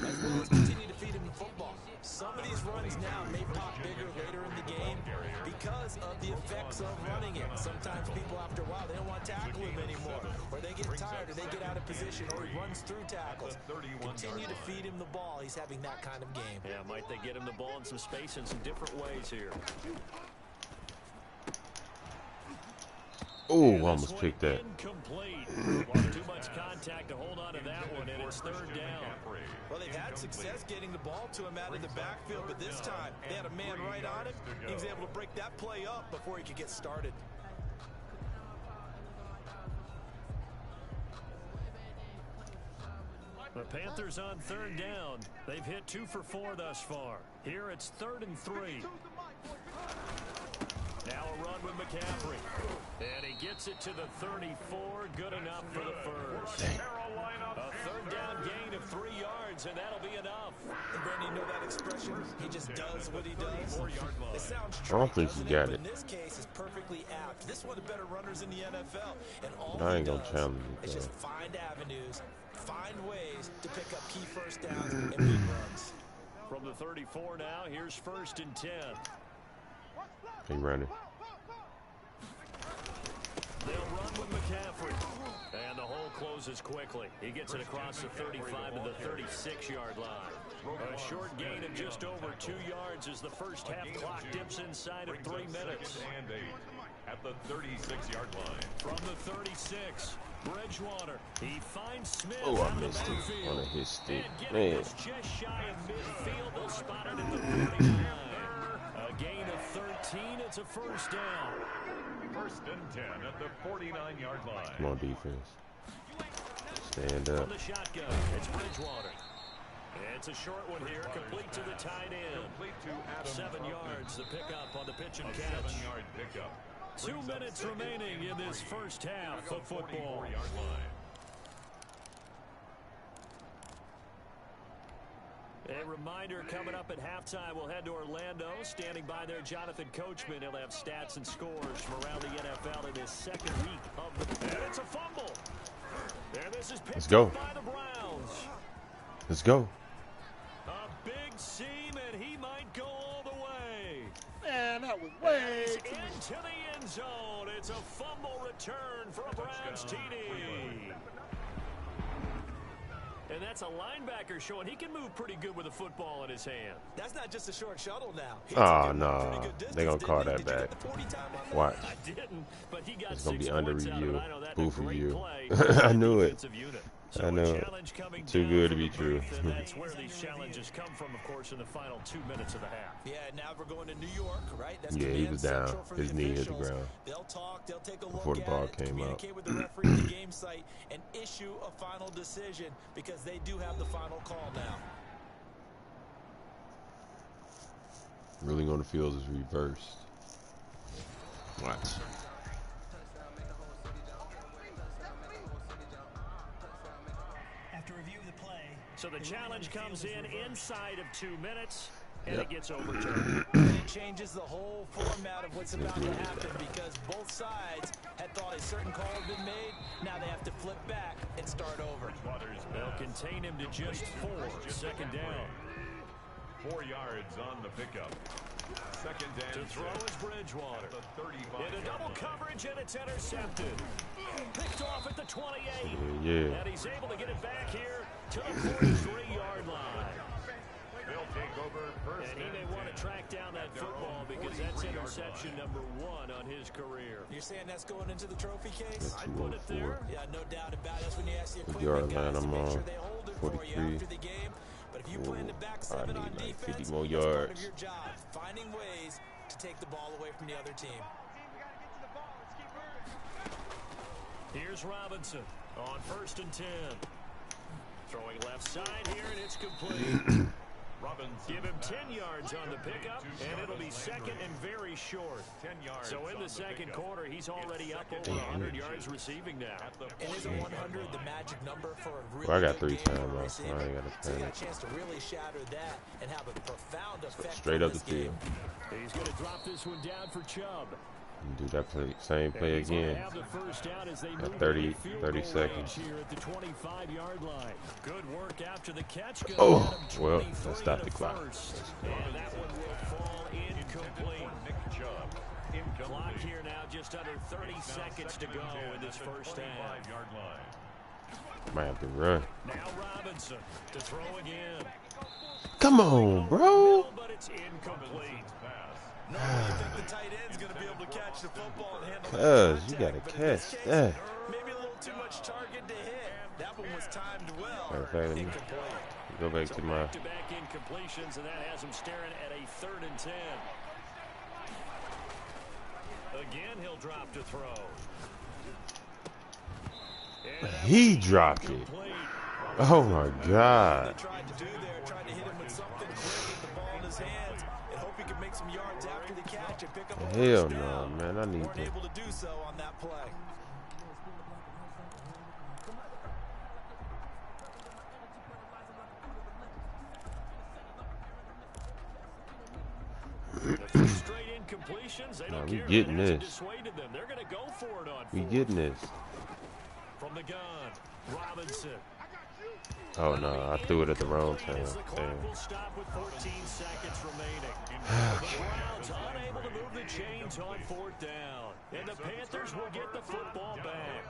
as well as continue to feed him the football. Some of these runs now may pop bigger later in the game because of the effects of running it. Sometimes people, after a while, they don't want to tackle him anymore, or they get tired, or they get out of position, or he runs through tackles. Continue to feed him the ball. He's having that kind of game. Yeah, might they get him the ball in some space in some different ways here. Oh, almost picked that. Incomplete. Too much contact to hold on to that one, and it's third down. Well, they've had success getting the ball to him out of the backfield, but this time they had a man right on him. He was able to break that play up before he could get started. The Panthers on third down. They've hit 2 for 4 thus far. Here it's 3rd and 3. Now a run with McCaffrey. And he gets it to the 34. Good enough for the first. A third down gain of 3 yards, and that'll be enough. And Brandon, you know that expression? He just does what he does. It sounds I don't think he got it. In this case, it's perfectly apt. This is one of the better runners in the NFL. And all I he ain't gonna does challenge is it, just find avenues, find ways to pick up key first downs and big runs. From the 34 now, here's 1st and 10. He running. They'll run with McCaffrey. And the hole closes quickly. He gets it across the 35 to the 36-yard line. A short gain of just over 2 yards as the first half clock dips inside of 3 minutes. At the 36-yard line. From the 36, Bridgewater. He finds Smith. Oh, I missed him on a hit stick. Man. Just shy of midfield. They'll spot it at the 49. A gain of 13. It's a first down. 1st and 10 at the 49-yard line. Come on, defense. Stand up. From the shotgun, it's Bridgewater. It's a short one here, complete to the tight end. 7 yards, the pickup on the pitch and catch. 7-yard pickup. 2 minutes remaining in this first half of football. A reminder coming up at halftime, we'll head to Orlando. Standing by there, Jonathan Coachman. He'll have stats and scores from around the NFL in his second week of the... And it's a fumble. There, this is picked up by the Browns. Let's go. A big seam, and he might go all the way. Man, that was way into the end zone. It's a fumble return for a Browns TD. And that's a linebacker showing he can move pretty good with a football in his hand. That's not just a short shuttle now. Oh, no. They're going to call that back. Watch. I didn't, but he got it's going to be 6 under points out of review. it. I know that Booth review. I knew it. So I know. Too good to be true. And that's where these challenges come from, of course, in the final 2 minutes of the half. Yeah, now we're going to New York, right? That's yeah, he was down. His knee hit the ground. They'll talk, they'll take a before look the ball at it, came out. communicate with the referee at the game site, and issue a final decision because they do have the final call now. Ruling on the field is reversed. Watch. So the challenge comes in inside of 2 minutes, and it gets overturned. It changes the whole format of what's about to happen because both sides had thought a certain call had been made. Now they have to flip back and start over. They'll contain him to just 4. Second down. 4 yards on the pickup. Second down. To throw is Bridgewater. In a double coverage, and it's intercepted. Picked off at the 28. Yeah. And he's able to get it back here to the 43-yard line. They'll take over first. And he may want to track down that football because that's interception number 1 on his career. You're saying that's going into the trophy case? I put it there. Yeah, no doubt about it. That's when you ask the Yard equipment line, guys to I'm make on sure they hold it for you 43. after the game. But if you plan to back 7 I on need like defense, 50 more that's part yards. of your job, finding ways to take the ball away from the other team. Here's Robinson on 1st and 10. Throwing left side here, and it's complete. Give him 10 yards on the pickup, and it'll be second and very short. So in the second quarter, he's already up over 100 yards receiving now. And isn't 100 the magic number for a really Well, I got good 3 game for timeouts, so receiving? I ain't got So to he got panic. a chance to really shatter that and have a profound effect Straight on up the this game. field. He's going to drop this one down for Chubb. And do that play, same play He's gonna again. have the first down as they At move 30 into field goal seconds. range here at the 25-yard line. Good work after the catch. Gonna Oh, get him well, 23 let's stop and the a clock. first. And that one will fall incomplete. Clock here now just under 30 seconds to go in this first half. Might have to run. Now Robinson to throw again. Come on, bro. But it's incomplete. No, I think the tight end's going to be able to catch the football and handle Cuz, the you contact, gotta but in this catch case, that. Maybe a little too much target to hit. That one was timed well. Matter of fact, let me Incomplete. go back So to my. back-to-back incompletions, and that has him staring at a 3rd and 10. Again, he'll drop to throw. He dropped it. Complete. Oh my God. They tried to do there, tried to hit him with something quick, get the ball in his hands, and hope he could make some yards after the catch and pick up a Hell first no, down. man. I need Weren't to. able to do so on that play. Straight incompletions. They don't we care. getting It hasn't this. dissuaded them. They're going to go for it on We 4th. getting this. From the gun, Robinson. Oh no, I threw it at the wrong time. As the clock Damn. will stop with 14 seconds remaining. The Browns unable to move the chains on 4th down. And the Panthers will get the football back.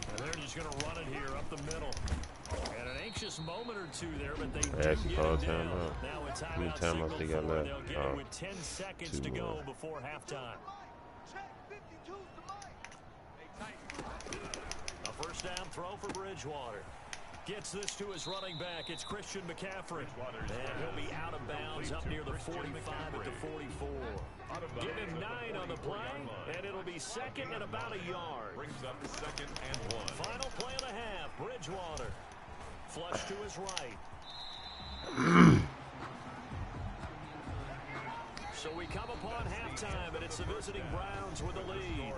And they're just going to run it here up the middle. And an anxious moment or two there, but they do actually get called it down. timeout. Now a How many timeout timeouts they got signaled for, left? they'll get Oh, it with 10 seconds 2 to go more. before halftime. A first down throw for Bridgewater. Gets this to his running back. It's Christian McCaffrey. And he'll be out of bounds up near the 45 at the 44. Give him 9 on the play, and it'll be second and about a yard. Brings up the 2nd and 1. Final play and a half. Bridgewater. Flush to his right. So we come upon halftime, and it's the visiting Browns with the lead.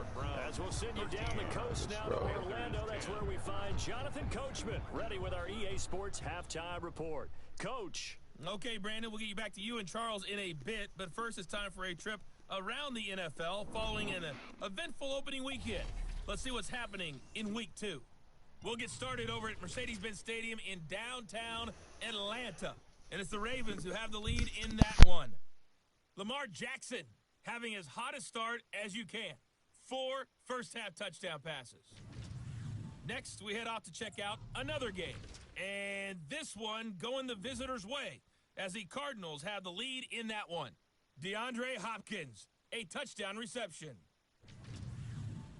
As we'll send you down the coast now to Orlando, that's where we find Jonathan Coachman, ready with our EA Sports halftime report. Coach. Okay, Brandon, we'll get you back to you and Charles in a bit, but first it's time for a trip around the NFL following an eventful opening weekend. Let's see what's happening in Week 2. We'll get started over at Mercedes-Benz Stadium in downtown Atlanta, and it's the Ravens who have the lead in that one. Lamar Jackson having as hot a start as you can. 4 first-half touchdown passes. Next, we head off to check out another game, and this one going the visitors' way as the Cardinals have the lead in that one. DeAndre Hopkins, a touchdown reception.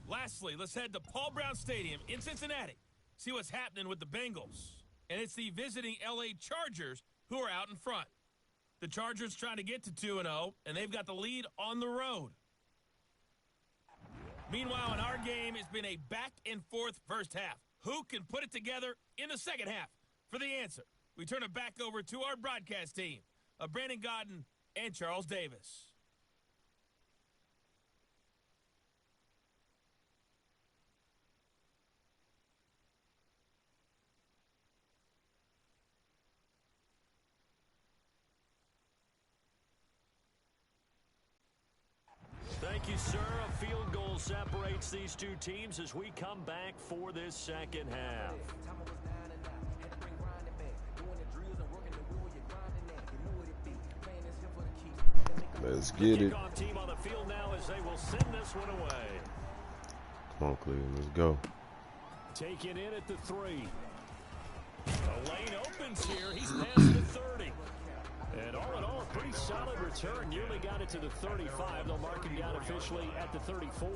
Lastly, let's head to Paul Brown Stadium in Cincinnati, see what's happening with the Bengals. And it's the visiting LA Chargers who are out in front. The Chargers trying to get to 2-0, and they've got the lead on the road. Meanwhile, in our game, it's been a back-and-forth first half. Who can put it together in the second half? For the answer, we turn it back over to our broadcast team of Brandon Godden and Charles Davis. Thank you, sir. A field goal separates these two teams as we come back for this second half. Let's get it. Kickoff team on the field now as they will send this one away. Come on, Cleveland. Let's go. Taken in at the 3. The lane opens here. He's past the 30. And all in all, a pretty solid return. Nearly got it to the 35. They'll mark him down officially at the 34.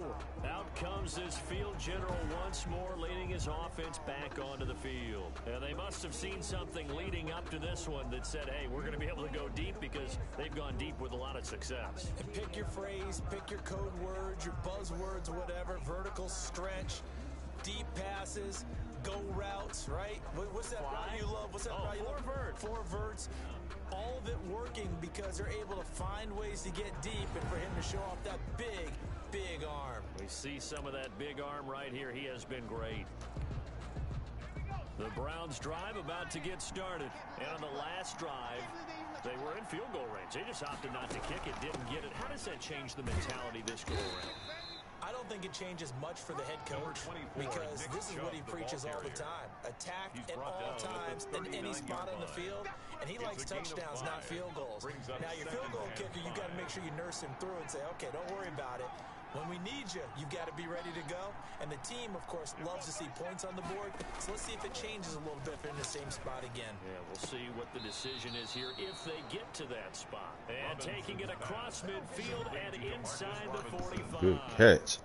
Out comes this field general once more, leading his offense back onto the field. And they must have seen something leading up to this one that said, hey, we're going to be able to go deep because they've gone deep with a lot of success. Pick your phrase, pick your code words, your buzzwords, whatever. Vertical stretch, deep passes, go routes, right? What's that route you love? What's that route you love? Four verts. All of it working because they're able to find ways to get deep and for him to show off that big arm. We see some of that big arm right here. He has been great. The Browns drive about to get started. And on the last drive, they were in field goal range. They just opted not to kick it, didn't get it. How does that change the mentality this go around? I don't think it changes much for the head coach because this is what he preaches all the time. Attack at all times in any spot on the field, and he likes touchdowns, not field goals. Now, your field goal kicker, you got to make sure you nurse him through and say, okay, don't worry about it. When we need you, you've got to be ready to go. And the team, of course, loves to see points on the board. So let's see if it changes a little bit if they're in the same spot again. Yeah, we'll see what the decision is here if they get to that spot. And taking it across midfield and inside the 45. Good catch.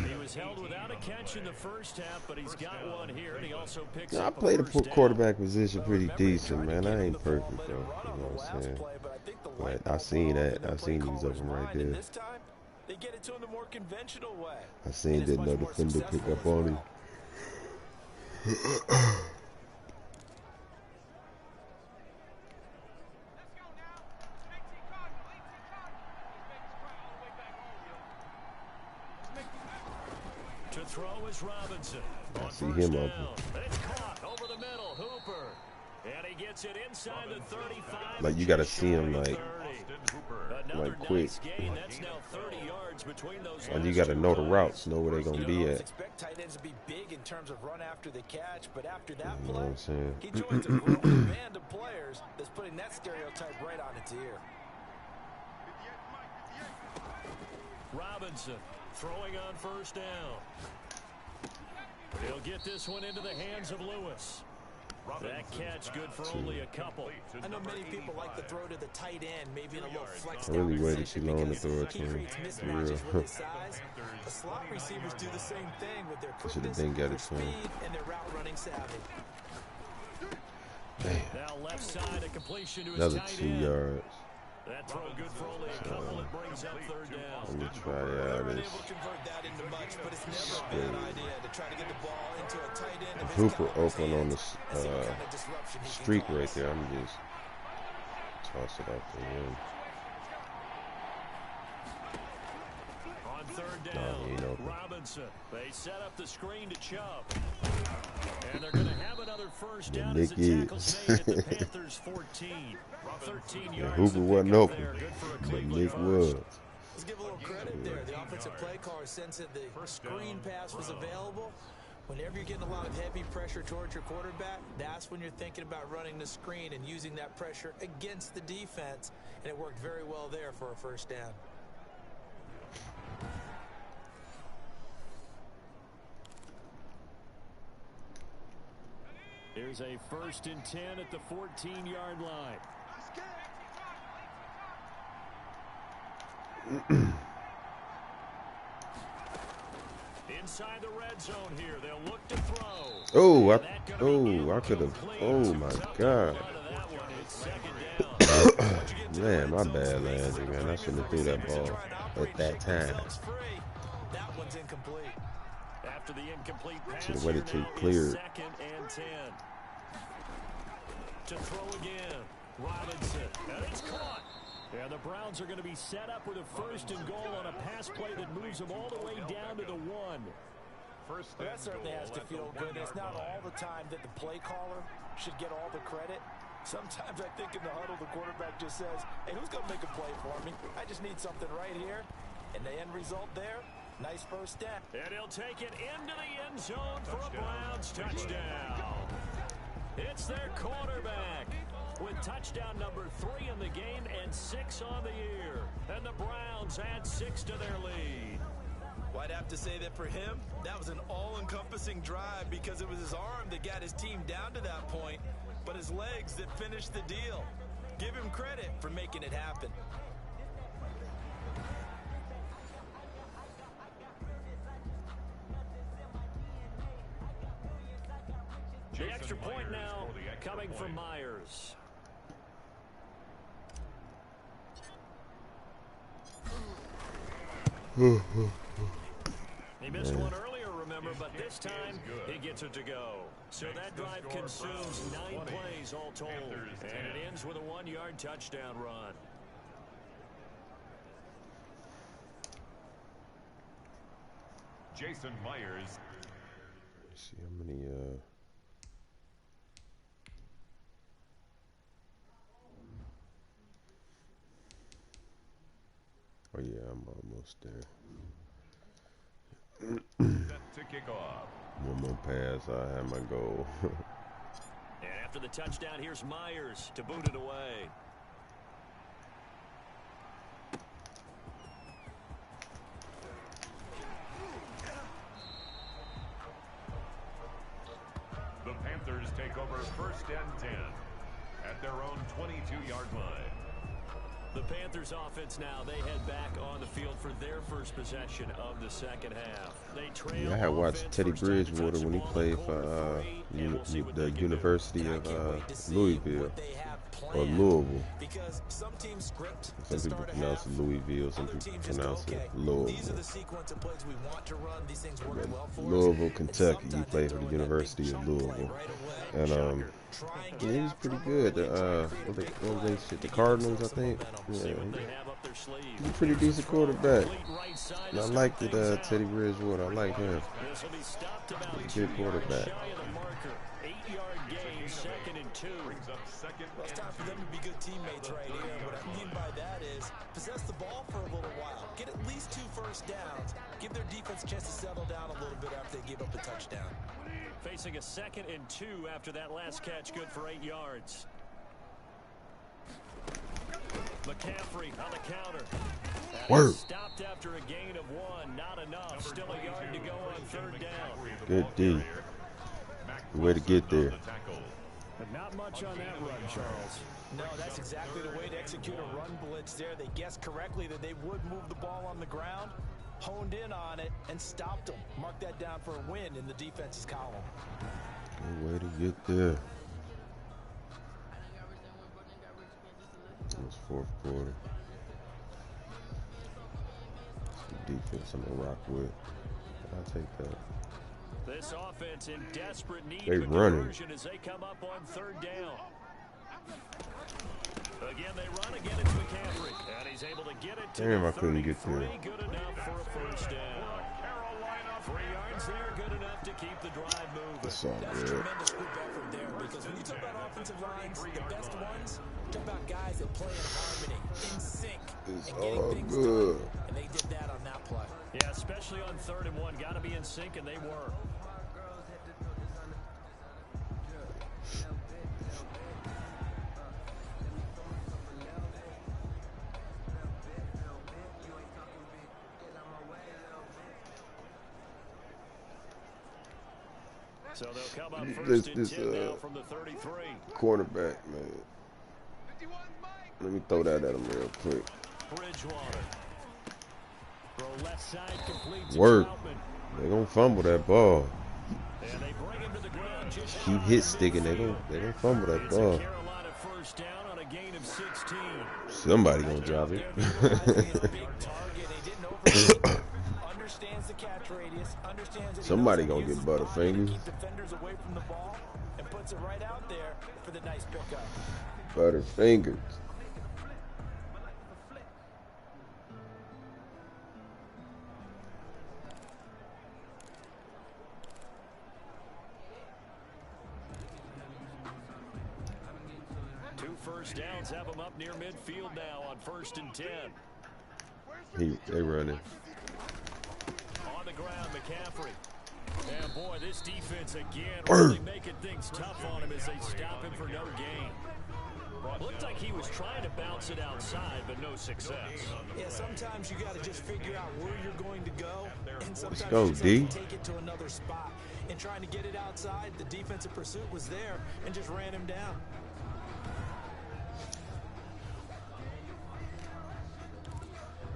He was held without a catch in the first half, but he's got one here, and he also picks I up played the first down. quarterback position pretty decent, man. I ain't perfect, though. You know what I'm saying? But I seen that. I seen these of them right there. They get it to him the more conventional way. I seen that no defender pick up on him. To throw is Robinson. I see him open. It's caught over the middle. Hooper. And he gets it inside the 35. Like, you gotta see him like quick. Nice gain. That's now 30 yards between those. And you gotta know the routes, know where they're gonna be at. Expect tight ends to be big in terms of run after the catch, but after that You know what I'm saying? he joins a growing band of players that's putting that stereotype right on its ear. Robinson throwing on first down. He'll get this one into the hands of Lewis. That catch good for only a couple. I know many people like to throw to the tight end, maybe in a little flex I down really waited position too long to because throw it to he him. creates mismatches with his size. The slot receivers do the same thing with their Should have quickness, been got their it to him. speed, and their route running savvy. Now left side, a completion to his Another tight 2 end. yards. That throw good for only a couple. It brings up third down. Let me try out Able this. to convert that into much, but it's never a bad idea to try to get the ball into a tight end. of his Hooper caliber's open on hands the and see what kind of disruption he can streak cause. right there. I'm just toss it out the wind. On third Nah, down, he ain't open. Robinson. They set up the screen to Chubb. And they're going to have another first down Nick as the tackle's is. made at the Panthers' 14. 13 Yeah, yards Hooper to wasn't pick up open, there. Good for a but Cleveland Nick first. was. Let's give a little credit there. The offensive play caller sensed that the screen pass was available. Whenever you're getting a lot of heavy pressure towards your quarterback, that's when you're thinking about running the screen and using that pressure against the defense. And it worked very well there for a first down. Here's a 1st and 10 at the 14-yard line. Inside the red zone here, they'll look to throw. Oh, I could have. Oh my God. Man, my bad, Landry, man. I shouldn't have threw that ball at that time. That one's incomplete. After the incomplete pass, Should have waited till here he now is cleared. 2nd and 10. To throw again, Robinson, and it's caught. And the Browns are going to be set up with a 1st and goal on a pass play that moves them all the way down to the 1. That certainly has to feel good. It's not all the time that the play caller should get all the credit. Sometimes I think in the huddle, the quarterback just says, hey, who's going to make a play for me? I just need something right here. And the end result there, nice first down. And he'll take it into the end zone for a Browns touchdown. It's their quarterback with touchdown number 3 in the game and 6 on the year. And the Browns add 6 to their lead. Well, I'd have to say that for him, that was an all-encompassing drive because it was his arm that got his team down to that point, but his legs that finished the deal. Give him credit for making it happen. The extra point now coming from Myers. He missed one earlier, remember. remember, but this time he gets it to go. So that drive consumes 9 plays all told, and it ends with a 1-yard touchdown run. Jason Myers. Let's see how many oh yeah, I'm almost there. Set to kick off. One more pass, I have my goal. And after the touchdown, here's Myers to boot it away. The Panthers take over 1st and 10 at their own 22-yard line. The Panthers offense now, they head back on the field for their first possession of the second half. They trail. Yeah, I had watched Teddy Bridgewater when he played for the University of Louisville or Louisville. Because some teams script Some people pronounce it Louisville, some people pronounce it Louisville. These are the sequence of plays we want to run. These things work well for Louisville, Kentucky. He played for the University of Louisville, and he was pretty good. The Cardinals, I think. Yeah, he's a pretty decent quarterback. And I liked it, Teddy Bridgewater. I like him. He's a good quarterback. 8-yard gain, 2nd and 2. Well, it's time for them to be good teammates right here. What I mean by that is possess the ball for a little while. Get at least 2 first downs. Give their defense a chance to settle down a little bit after they give up a touchdown. Facing a 2nd and 2 after that last catch, good for 8 yards. McCaffrey on the counter. Word. Stopped after a gain of 1. Not enough. Still a yard to go on 3rd down. Good D. Good way to get there. But not much on that run, Charles. No, that's exactly the way to execute a run blitz there. They guessed correctly that they would move the ball on the ground, honed in on it, and stopped them. Mark that down for a win in the defense's column. Good way to get there. It's 4th quarter. Some defense I'm gonna rock with. I'll take that. This offense in desperate need They of a running. conversion as they come up on 3rd down. Again, they run. Again, it's McCaffrey. And he's able to get it to Damn, the I couldn't get 33. there. Good enough for a 1st down. 3 yards there, good enough to keep the drive moving. It's all That's a good. tremendous group effort there because when you talk about offensive lines, the best ones, talk about guys that play in harmony, in sync, It's and getting all things good. done. And they did that on that play. Yeah, especially on 3rd and 1. Got to be in sync, and they were. So they'll come up 1st and 10 now from the 33. Quarterback, man. Let me throw that at him real quick. Bridgewater. Throw left side complete to Work. Troutman. They gonna fumble that ball. And they bring him to the ground just Keep hit sticking. They gonna fumble that It's a ball. Carolina 1st down on a gain of 16. Somebody gonna drop it. Understands the catch radius, understands that Somebody gonna get Butterfingers. keep defenders away from the ball, and puts it right out there for the nice pickup. Butterfingers. Two first downs have them up near midfield now on 1st and 10. They running. On the ground, McCaffrey. And boy, this defense again really making things tough on him as they stop him for no gain. Looked like he was trying to bounce it outside, but no success. Yeah, sometimes you got to just figure out where you're going to go, and sometimes Let's go, you just D. have to take it to another spot. And trying to get it outside, the defensive pursuit was there and just ran him down.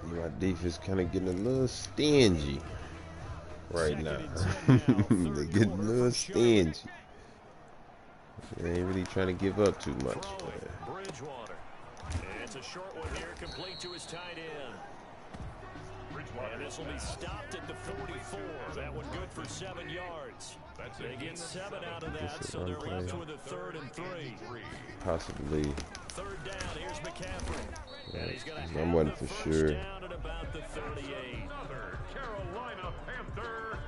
My defense kind of getting a little stingy right now. They're getting a little stingy. They ain't really trying to give up too much. Bridgewater. It's a short one here, complete to his tight end. And this will be stopped at the 44. That one good for 7 yards. They get 7 out of that, so they're left with a 3rd and 3. Possibly. 3rd down, here's McCaffrey. And he's going to have wasn't the for first sure. down at about the 38. Carolina Panther.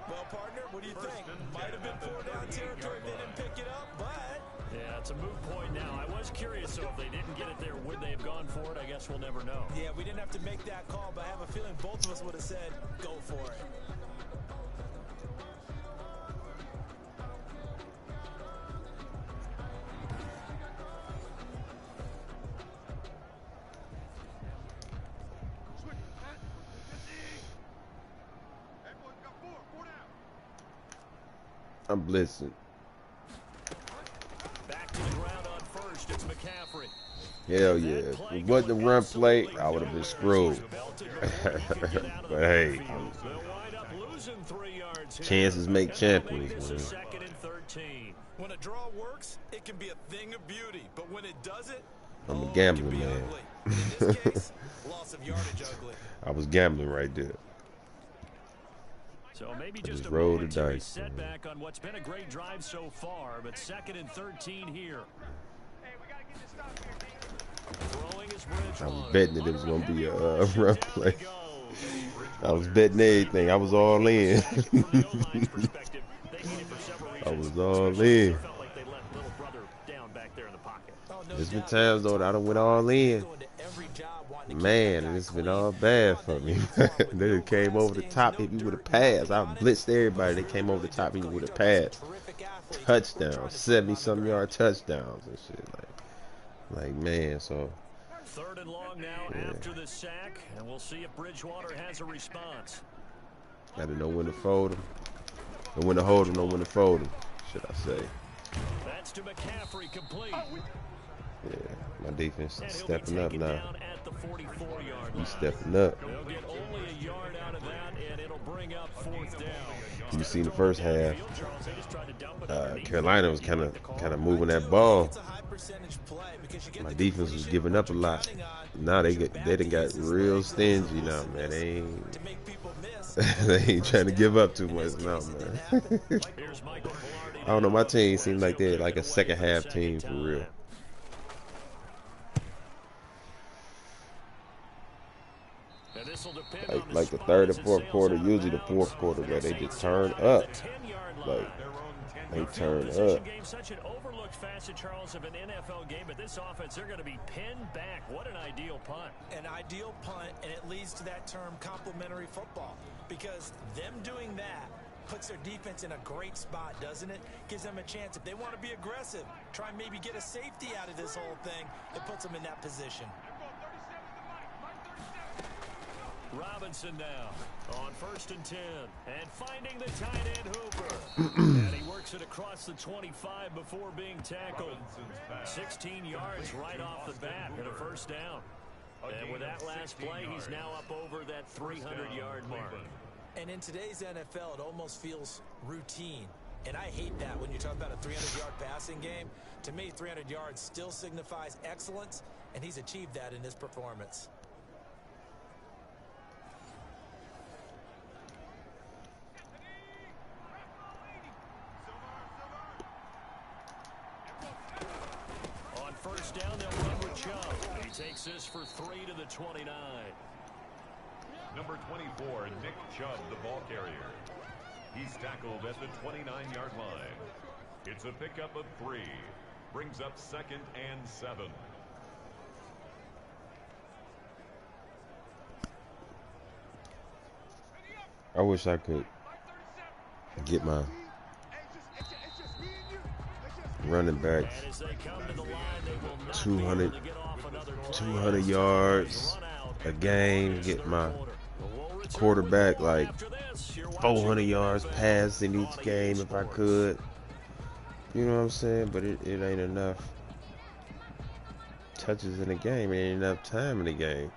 Well, partner, what do you think? Might have been 4 down territory if they didn't pick it up, but... Yeah, it's a moot point now. I was curious, so if they didn't get it there, would they have gone for it? I guess we'll never know. Yeah, we didn't have to make that call, but I have a feeling both of us would have said, go for it. I'm blitzing. Back to the ground on first. It's McCaffrey. Hell yeah. If it wasn't the run play, I would have been screwed. But hey, chances make champions, man. When a draw works, it can be a thing of beauty, but when it doesn't, I'm a gambling man. In this case, loss of yardage ugly. I was gambling right there. So maybe just a roll the momentary dice, setback on what's been a great drive so far, but 2nd and 13 here. Throwing his I was betting that it was going to be a run play. I was betting everything. I was all in. I was all in. There's been times, though, that I done went all in. Man, and it's been all bad for me. They came over the top, hit me with a pass. I blitzed everybody. They came over the top, hit me with a pass. Touchdowns, 70-something yard touchdowns and shit. Like man, so. 3rd and long now after the sack, and we'll see if Bridgewater has a response. Got to know when to fold them. Know when to hold them, know when to fold them, should I say. That's to McCaffrey, complete. Yeah, my defense is stepping up now. At the 44-yard He's stepping up. They'll get only a yard out of that, and it'll bring up 4th down. You see the first half, Carolina was kind of moving that ball. My defense was giving up a lot. Now they done got real stingy now, man. They ain't trying to give up too much now, man. I don't know. My team seems like they're like a second half team for real. Like the 3rd and 4th quarter, usually the 4th quarter, where they just turn up. Like they turn up. Such an overlooked facet, Charles, of an NFL game, but this offense, they're going to be pinned back. What an ideal punt. An ideal punt, and it leads to that term complementary football, because them doing that puts their defense in a great spot, doesn't it? Gives them a chance. If they want to be aggressive, try and maybe get a safety out of this whole thing, it puts them in that position. Robinson now on 1st and 10, and finding the tight end Hooper. And he works it across the 25 before being tackled. 16 yards right off the bat and a 1st down. And with that last play, he's now up over that 300-yard mark. And in today's NFL, it almost feels routine. And I hate that when you talk about a 300-yard passing game. To me, 300 yards still signifies excellence, and he's achieved that in this performance. On 1st down, they'll run with Chubb. He takes this for 3 to the 29. Number 24, Nick Chubb, the ball carrier. He's tackled at the 29-yard line. It's a pickup of 3. Brings up 2nd and 7. I wish I could get my running back 200 yards a game, get my quarterback like 400 yards passing each game if I could. You know what I'm saying? But it ain't enough touches in the game. It ain't enough time in the game.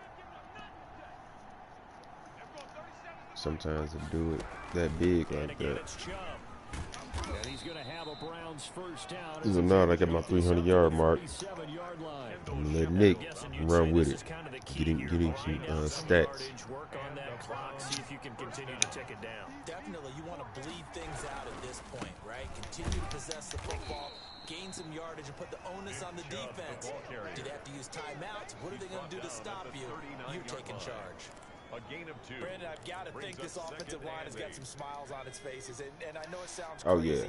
Sometimes they do it that big like that. And he's going to have a Browns first down. Even now, I got my 300-yard mark. I'm gonna let Nick run with it. Get him some stats. Work on that clock. See if you can continue to tick it down. Definitely, you want to bleed things out at this point, right? Continue to possess the football, gain some yardage, and put the onus on the defense. Do they have to use timeouts? What are they going to do to stop you? You're taking charge. A gain of 2. Brandon, I've got to think this offensive line has got some smiles on its faces, and I know it sounds crazy. Oh, yeah.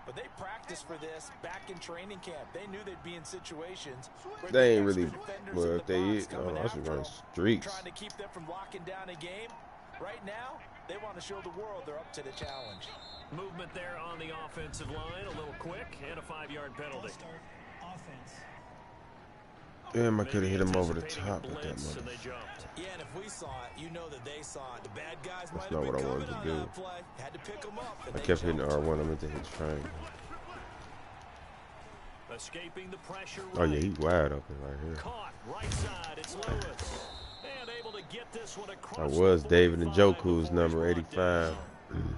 But they practiced for this back in training camp. They knew they'd be in situations where They ain't really, well, if they is, I should run streaks. trying to keep them from locking down a game. Right now, they want to show the world they're up to the challenge. Movement there on the offensive line, a little quick, and a 5-yard penalty. Damn, I could have hit him over the top with that So mother. they jumped. Yeah, and if we saw it, you know that they saw it. The bad guys might not have what been I wanted coming to on do. that play. Had to pick them up. I kept hitting R1. I meant to hit triangle. Escaping the pressure. Oh yeah, he's wide open right here. Caught right side. It's Lewis. And able to get this one across. I was David Njoku's number 85.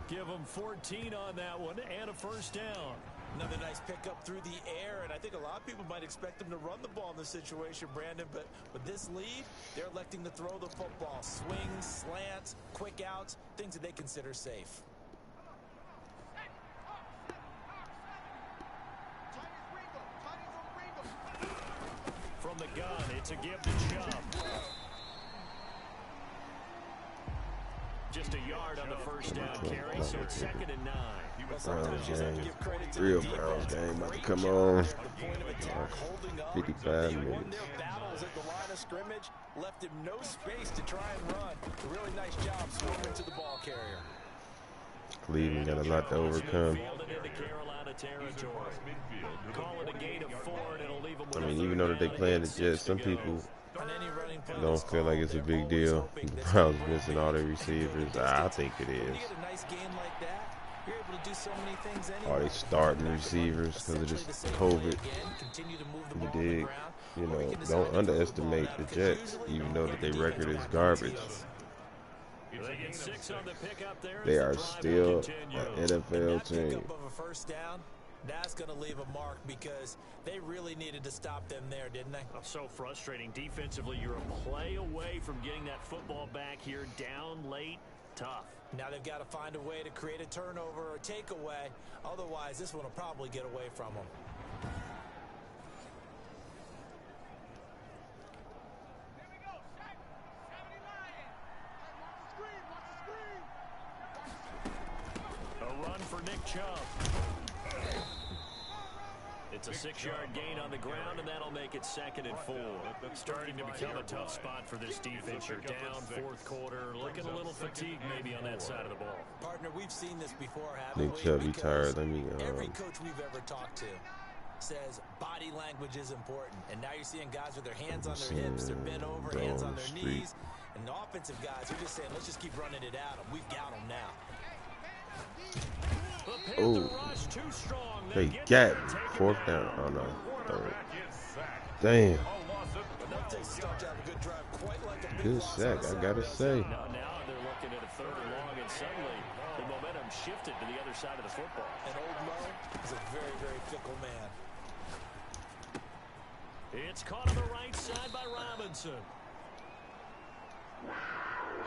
Give him 14 on that one and a first down. Another nice pickup through the air, and I think a lot of people might expect them to run the ball in this situation, Brandon, but with this lead, they're electing to throw the football. Swings, slants, quick outs, things that they consider safe. From the gun, it's a give to Chubb. Just a yard on the first down carry, so it's 2nd and 9. Browns game. Real Browns game about to come on. 55 minutes. Battles at the line of scrimmage left him no space to try and run. A really nice job swinging to the ball carrier. Cleveland got a lot to overcome. I mean, even though that they playing the Jets, some people don't feel like it's a big deal. The Browns missing all their receivers. I think it is. Are they starting receivers because of this COVID? You dig? You know, don't underestimate the Jets, even though that their record is garbage. They are still an NFL team. That's going to leave a mark because they really needed to stop them there, didn't they? Oh, so frustrating. Defensively, you're a play away from getting that football back here down late. Tough. Now they've got to find a way to create a turnover or a takeaway. Otherwise, this one will probably get away from them. A run for Nick Chubb. It's a 6-yard gain on the ground, and that'll make it 2nd and 4. Starting to become a tough spot for this defense. You're down 4th quarter, looking a little fatigued maybe on that side of the ball. Partner, we've seen this before, haven't Nick we? Chubb, he tired. Let me Every coach we've ever talked to says body language is important. And now you're seeing guys with their hands on their hips, they're bent over, hands on their knees. And the offensive guys are just saying, let's just keep running it at them. We've got them now. Oh, they got 4th down. Oh no, 3rd. Damn. Good sack, I gotta say. Now they're looking at a 3rd and long, and suddenly the momentum shifted to the other side of the football. And old Mo is a very, very fickle man. It's caught on the right side by Robinson.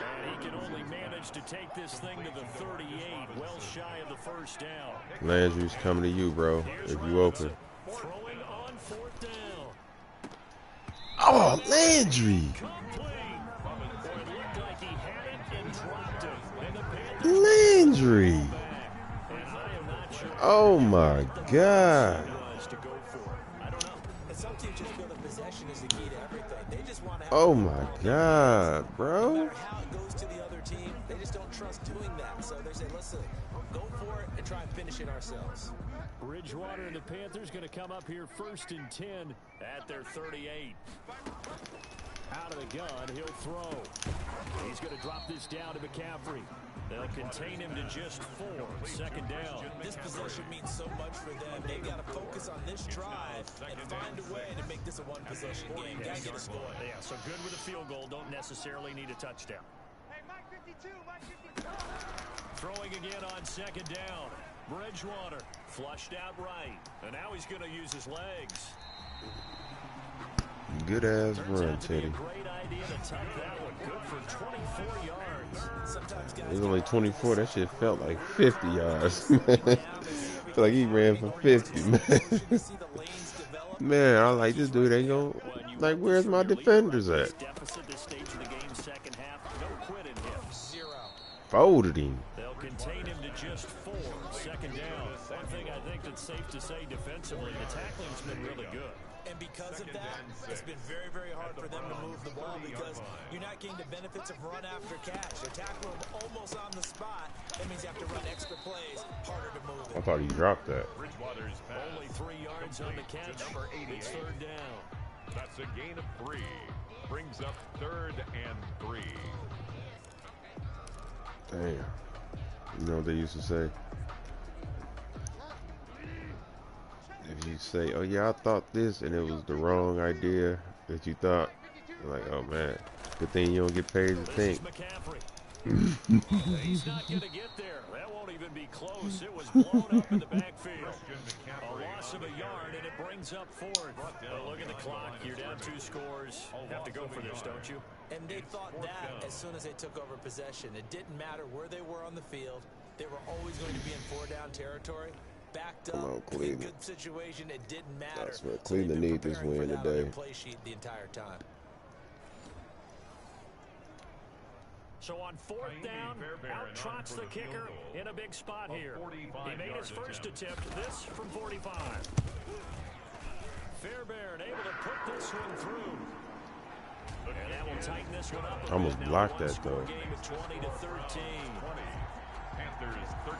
And he can only manage to take this thing to the 38, well shy of the first down. Landry's coming to you, bro, if you open. Throwing on 4th down. Oh, Landry! Landry! Oh my God! Oh my God, bro! No matter how it goes to the other team, they just don't trust doing that. So they say, listen, go for it and try and finish it ourselves. Bridgewater and the Panthers going to come up here 1st and 10 at their 38. Out of the gun, he'll throw. He's going to drop this down to McCaffrey. They'll contain him to just 4. 2nd down. This possession means so much for them. They've got to focus on this drive and find a way to make this a one-possession game. Got to get a score. Yeah, so good with a field goal. Don't necessarily need a touchdown. Throwing again on 2nd down. Bridgewater flushed out right, and now he's going to use his legs. Good ass Turns run, out to be a Teddy. great idea to tuck that one. Good for 24 yards. Sometimes guys It was only 24. That shit felt like 50 yards. Man. down, they see Feel like he ran for everything 50, going man. into slow motion, you see the lanes develop. Man, I was like, this dude ain't going like, where's my defenders at? Deficit this stage of the game, second half. No quit in him. 0. Folded him. They'll contain him to just 4. Second down. One thing I think that's safe to say defensively, the tackling's been really good. And because of that, it's been very, very hard for them to move the ball because you're not getting the benefits of run after catch. They tackle him almost on the spot. That means you have to run extra plays, harder to move it. I thought he dropped that. Bridgewater's pass. Only 3 yards on the catch. Number 88. It's third down. That's a gain of 3. Brings up 3rd and 3. Damn. You know what they used to say? If you say, oh yeah, I thought this, and it was the wrong idea that you thought, you're like, oh man, good thing you don't get paid to think. He's not going to get there. That won't even be close. It was blown up in the backfield. A loss of a yard, and it brings up 4th. But look at the clock. You're down 2 scores. Have to go for this, don't you? And they thought that as soon as they took over possession. It didn't matter where they were on the field. They were always going to be in 4-down territory. Backed up, Come on, in Cleveland. good situation, it didn't matter. That's what So they've Cleveland been need this preparing win for that on their today. play sheet the entire time. So on 4th down, out trots the kicker in a big spot here. He made his first attempt, this from 45. Fairbairn able to put this one through. And that will tighten this one up. Almost blocked that, though. Game at 20-13. Panthers 13.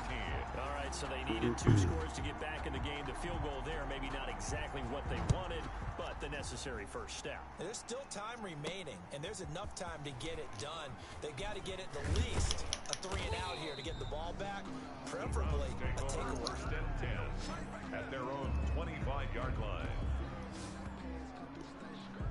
All right, so they needed 2 scores to get back in the game. The field goal there, maybe not exactly what they wanted, but the necessary first step. There's still time remaining, and there's enough time to get it done. They've got to get it the least a 3-and-out here to get the ball back, preferably a takeaway. 1st and 10 at their own 25-yard line.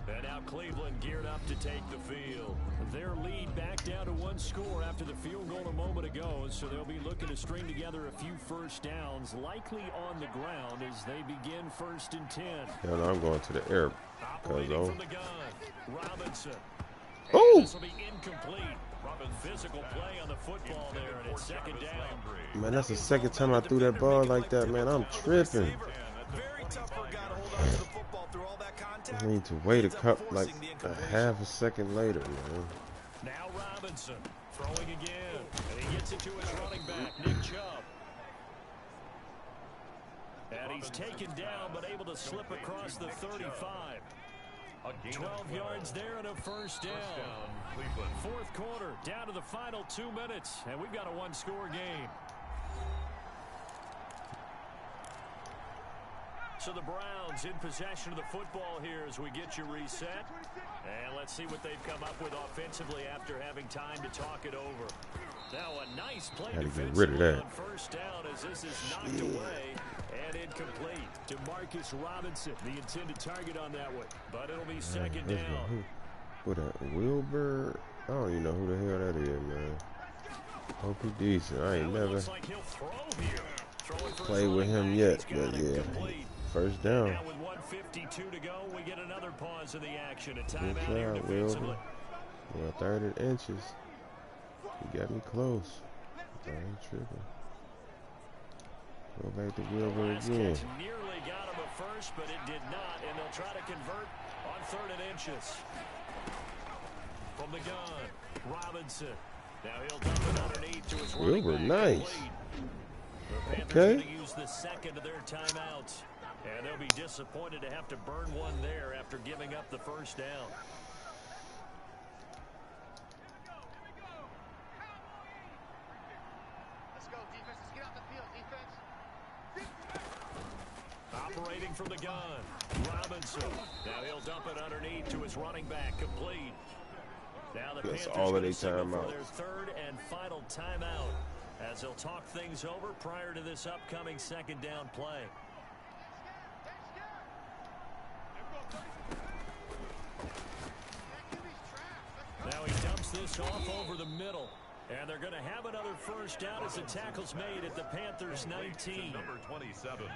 And now Cleveland geared up to take the field. Their lead back down to 1 score after the field goal a moment ago, so they'll be looking to string together a few first downs, likely on the ground as they begin 1st and 10. Hell no, I'm going to the air. Operating from the gun, Robinson. Oh! This will be incomplete. Physical play on the football there, and it's 2nd down. Man, that's the 2nd time I threw that ball like that, man. I'm tripping. Very tough for a guy to hold on to the football through all that contact. I need to wait a like a half a second later, man. Now Robinson throwing again, and he gets it to his running back, Nick Chubb. And he's taken down, but able to slip across the 35. 12 yards there and a first down. 4th quarter, down to the final 2 minutes, and we've got a 1-score game. So the Browns in possession of the football here as we get you reset. And let's see what they've come up with offensively after having time to talk it over. Now a nice play Had to get rid of that. on 1st down as this is knocked away and incomplete to Marcus Robinson, the intended target on that one. But it'll be 2nd down. What a Wilbur? I don't even know who the hell that is, man. Hope he decent. I ain't never Like he'll throw here. played with him yet, but yeah. 1st down. Now with 1:52 to go, we get another pause in the action. A Good timeout here job, defensively. Wilbur. Well, 3rd and inches. He got me close. I ain't tripping. Go back to Wilbur Last again. catch nearly got him at first, but it did not, and they'll try to convert on 3rd and inches. From the gun, Robinson. Now he'll dump it underneath to his running Wilbur, back, nice. complete. The Panthers Okay. going to use the 2nd of their timeouts, and they'll be disappointed to have to burn one there after giving up the first down. Operating from the gun, Robinson. Now he'll dump it underneath to his running back, complete. Now the That's Panthers all of gonna their signal for timeouts. their 3rd and final timeout as they'll talk things over prior to this upcoming 2nd down play. Now he dumps this off over the middle. And they're going to have another first down as the tackle's made at the Panthers' 19. Number 27.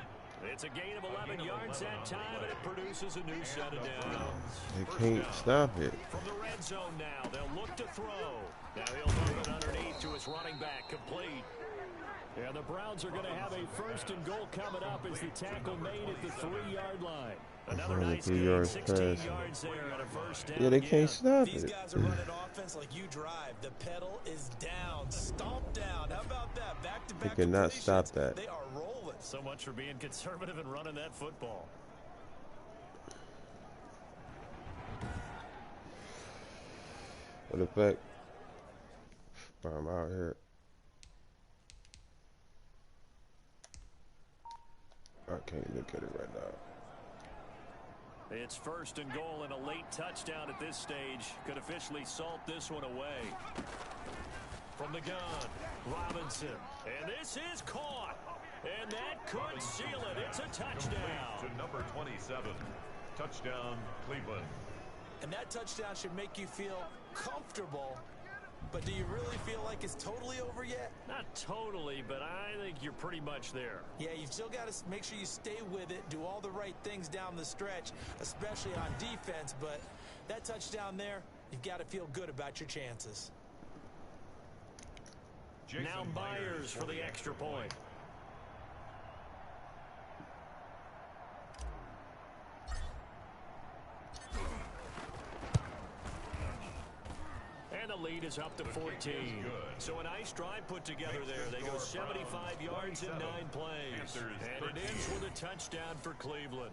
It's a gain of 11 yards that time, and it produces a new set of downs. They can't stop it. From the red zone now, they'll look to throw. Now he'll move it underneath to his running back, complete. And the Browns are going to have a first and goal coming up as the tackle made at the 3-yard line. Another nice gain, 16 yards there and a first down. Yeah, they can't stop These it. guys are running offense like you drive. The pedal is down, stomp down. How about that? Back-to-back They cannot completions. stop that. They are rolling. So much for being conservative and running that football. What the fuck? I'm out here. I can't look at it right now. It's first and goal and a late touchdown at this stage. Could officially salt this one away. From the gun, Robinson. And this is caught. And that could seal it. It's a touchdown. To number 27. Touchdown, Cleveland. And that touchdown should make you feel comfortable. But do you really feel like it's totally over yet? Not totally, but I think you're pretty much there. Yeah, you've still got to make sure you stay with it, do all the right things down the stretch, especially on defense. But that touchdown there, you've got to feel good about your chances. Jason Now Myers for the extra point. And the lead is up to 14. So a nice drive put together there. They go 75 yards in 9 plays. And it ends with a touchdown for Cleveland.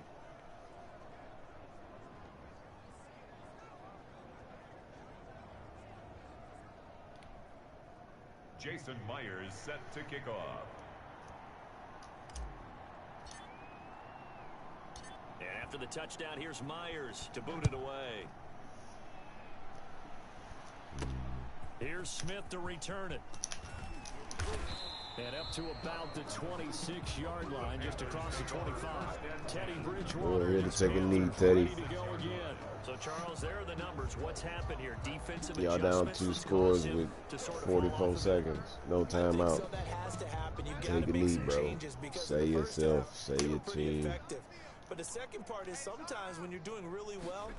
Jason Myers set to kick off. And after the touchdown, here's Myers to boot it away. Here's Smith to return it. And up to about the 26-yard line, just across the 25. Teddy Bridgewater. We're here to take a knee, Teddy. Ready to go again. So, Charles, there are the numbers. What's happened here? Defensive Y'all down adjustments 2 that's scores caused him with to sort of 44 fall off the seconds. No timeout. So that has to happen. You've got Take to a make knee, some bro. changes because Say in the first yourself. half, Say they your were pretty team. effective. But the second part is sometimes when you're doing really well,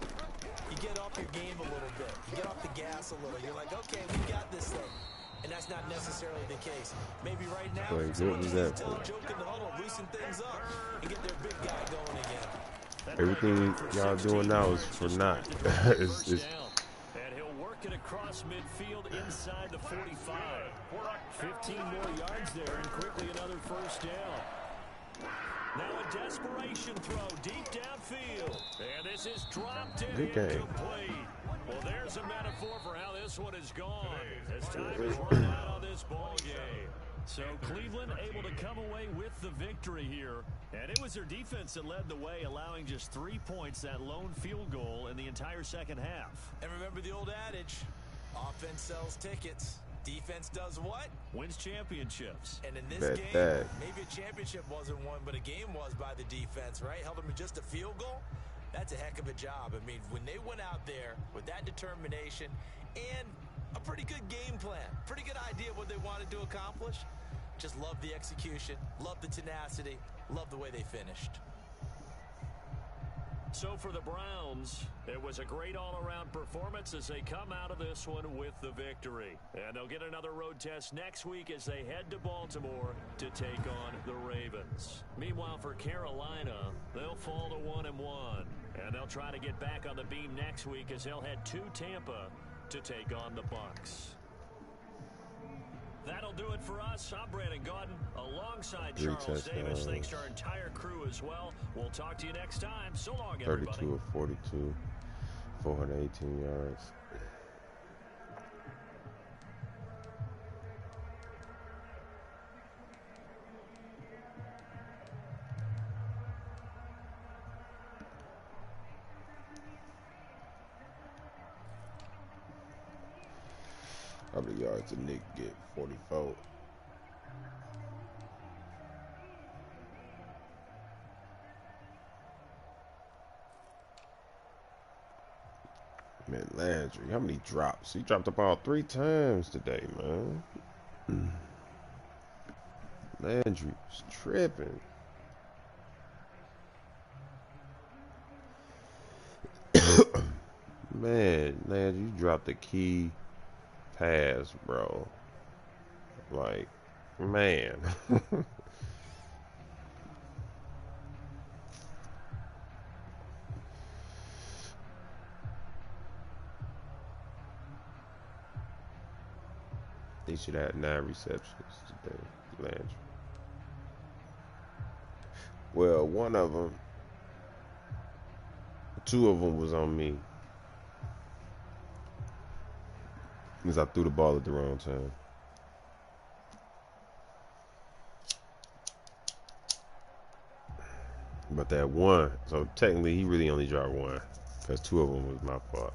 you get off your game a little bit. You get off the gas a little. You're like, okay, we got this thing. And that's not necessarily the case. Maybe right now, Wait, someone what was just needs that to tell for? a joke in the huddle, loosen things up, and get their big guy going again. Everything y'all doing now is for naught. it's And he'll work it across midfield inside the 45. 15 more yards there, and quickly another first down. Now a desperation throw deep downfield. And this is dropped in Good game. incomplete. Well, there's a metaphor for how this one is gone. As time is run out on this ball game. So Cleveland able to come away with the victory here. And it was their defense that led the way, allowing just 3 points, that lone field goal in the entire second half. And remember the old adage, offense sells tickets. Defense does what? Wins championships. And in this Bet game, that. maybe a championship wasn't won, but a game was by the defense, right? Held them to just a field goal. That's a heck of a job. I mean, when they went out there with that determination and a pretty good game plan, pretty good idea of what they wanted to accomplish, just love the execution, love the tenacity, love the way they finished. So for the Browns, it was a great all-around performance as they come out of this one with the victory. And they'll get another road test next week as they head to Baltimore to take on the Ravens. Meanwhile, for Carolina, they'll fall to 1-1. And they'll try to get back on the beam next week as they'll head to Tampa to take on the Bucs. That'll do it for us. I'm Brandon Gaudin alongside Charles Davis. Thanks to our entire crew as well. We'll talk to you next time. So long, everybody. 32 of 42, 418 yards. How many yards did Nick get? 44. Man, Landry, how many drops? He dropped the ball 3 times today, man. Landry's tripping. Man, Landry, you dropped the key pass, bro. Like, man. They should have 9 receptions today, Landry. Well, one of them, 2 of them was on me. Because I threw the ball at the wrong time. But that one, so technically he really only dropped 1. Because 2 of them was my fault.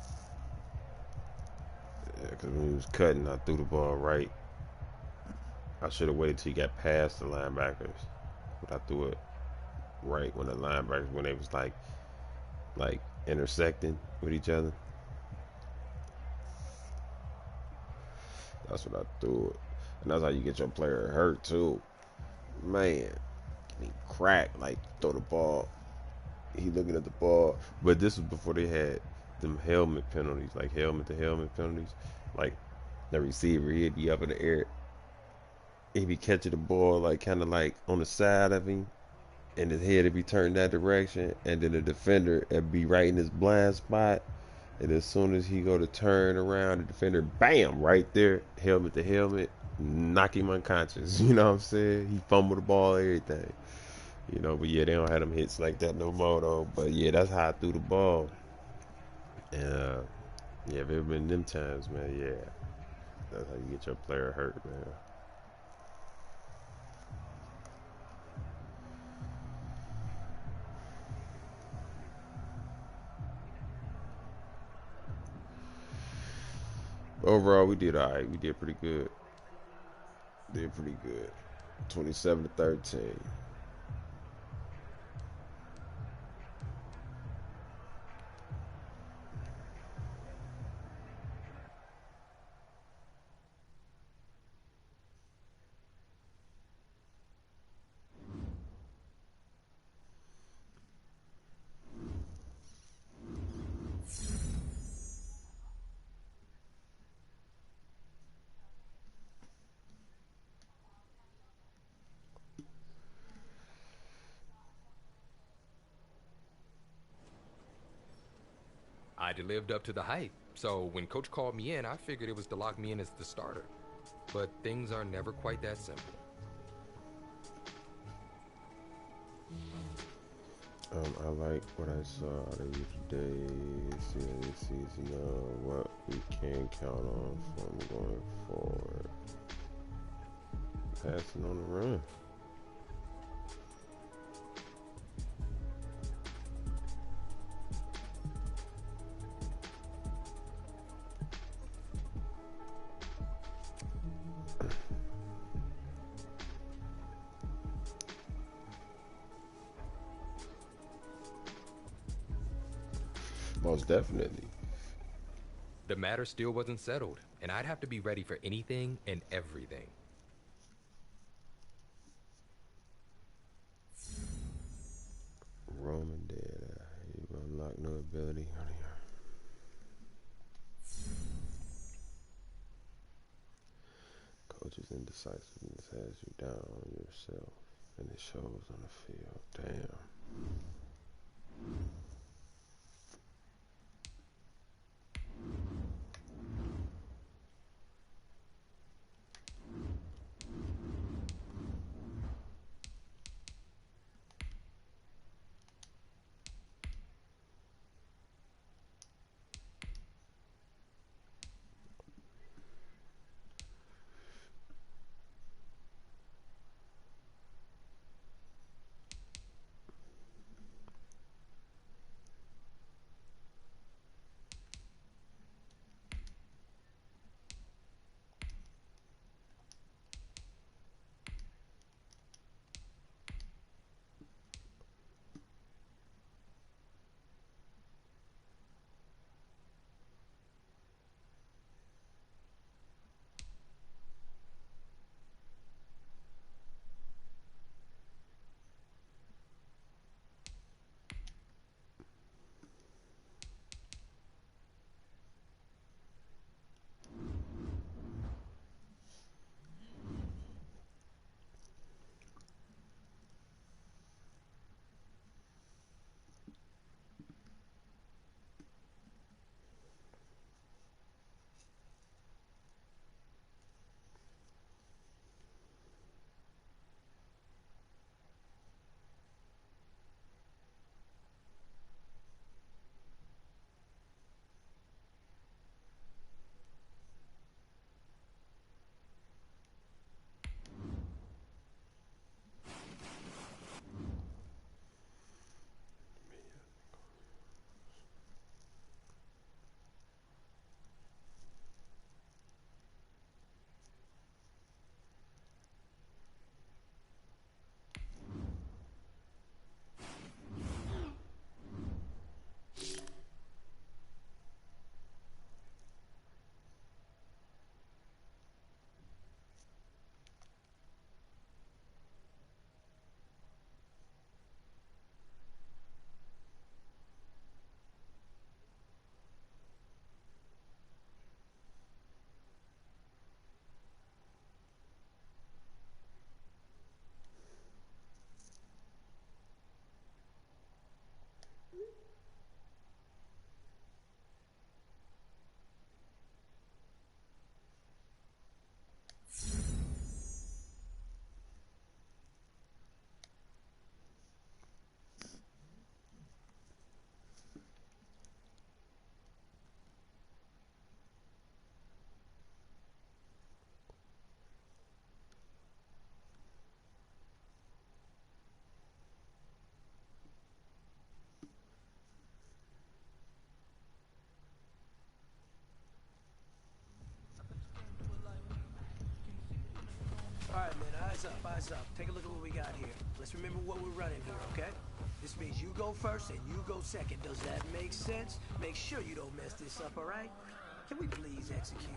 Yeah, because when he was cutting, I threw the ball right. I should have waited till he got past the linebackers. But I threw it right when the linebackers, when they was like intersecting with each other. That's what I threw it. And that's how you get your player hurt too. Man, he cracked, like throw the ball. He looking at the ball. But this was before they had them helmet penalties, like helmet to helmet penalties. Like the receiver, he'd be up in the air. He'd be catching the ball like kind of like on the side of him. And his head would be turned that direction. And then the defender would be right in his blind spot. And as soon as he go to turn around, the defender, bam, right there, helmet to helmet, knock him unconscious. You know what I'm saying? He fumbled the ball, everything. You know, but yeah, they don't have them hits like that no more, though. But yeah, that's how I threw the ball. And yeah, if it been them times, man, yeah. That's how you get your player hurt, man. Overall, we did all right. We did pretty good. Did pretty good. 27-13. I'd lived up to the hype, so when Coach called me in, I figured it was to lock me in as the starter. But things are never quite that simple. I like what I saw out of you today. Seeing this season of what we can count on from going forward. Passing on the run. Most definitely. The matter still wasn't settled, and I'd have to be ready for anything and everything. Roman dead. You unlock no ability. Coach's indecisiveness has you down on yourself, and it shows on the field. Damn. All right, man, eyes up, eyes up. Take a look at what we got here. Let's remember what we're running here, okay? This means you go first and you go second. Does that make sense? Make sure you don't mess this up, all right? Can we please execute?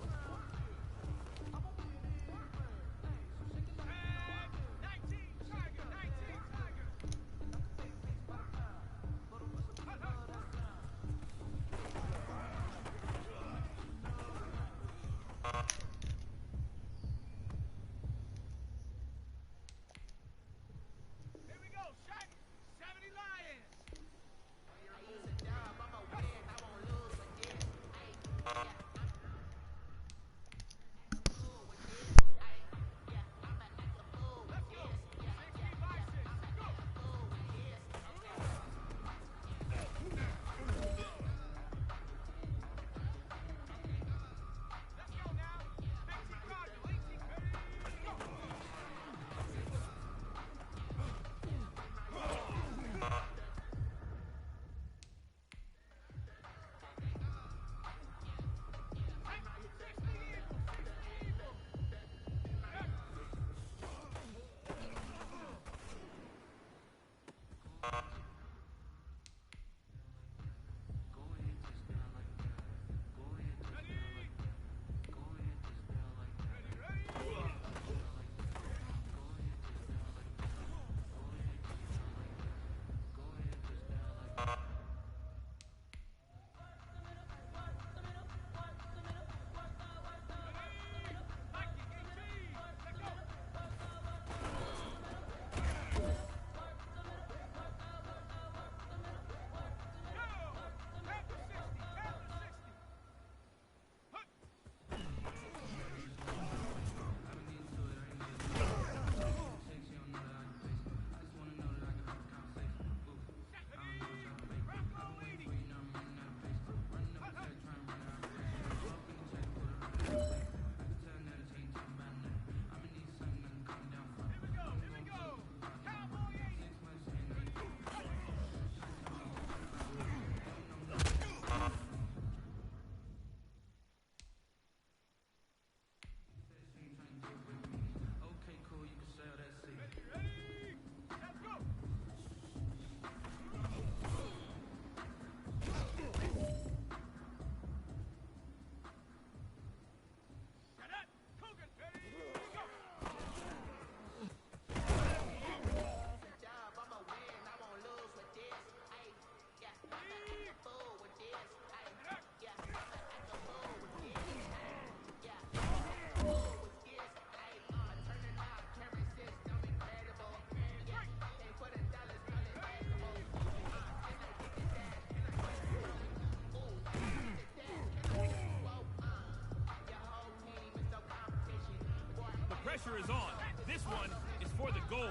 Pressure is on. This one is for the gold.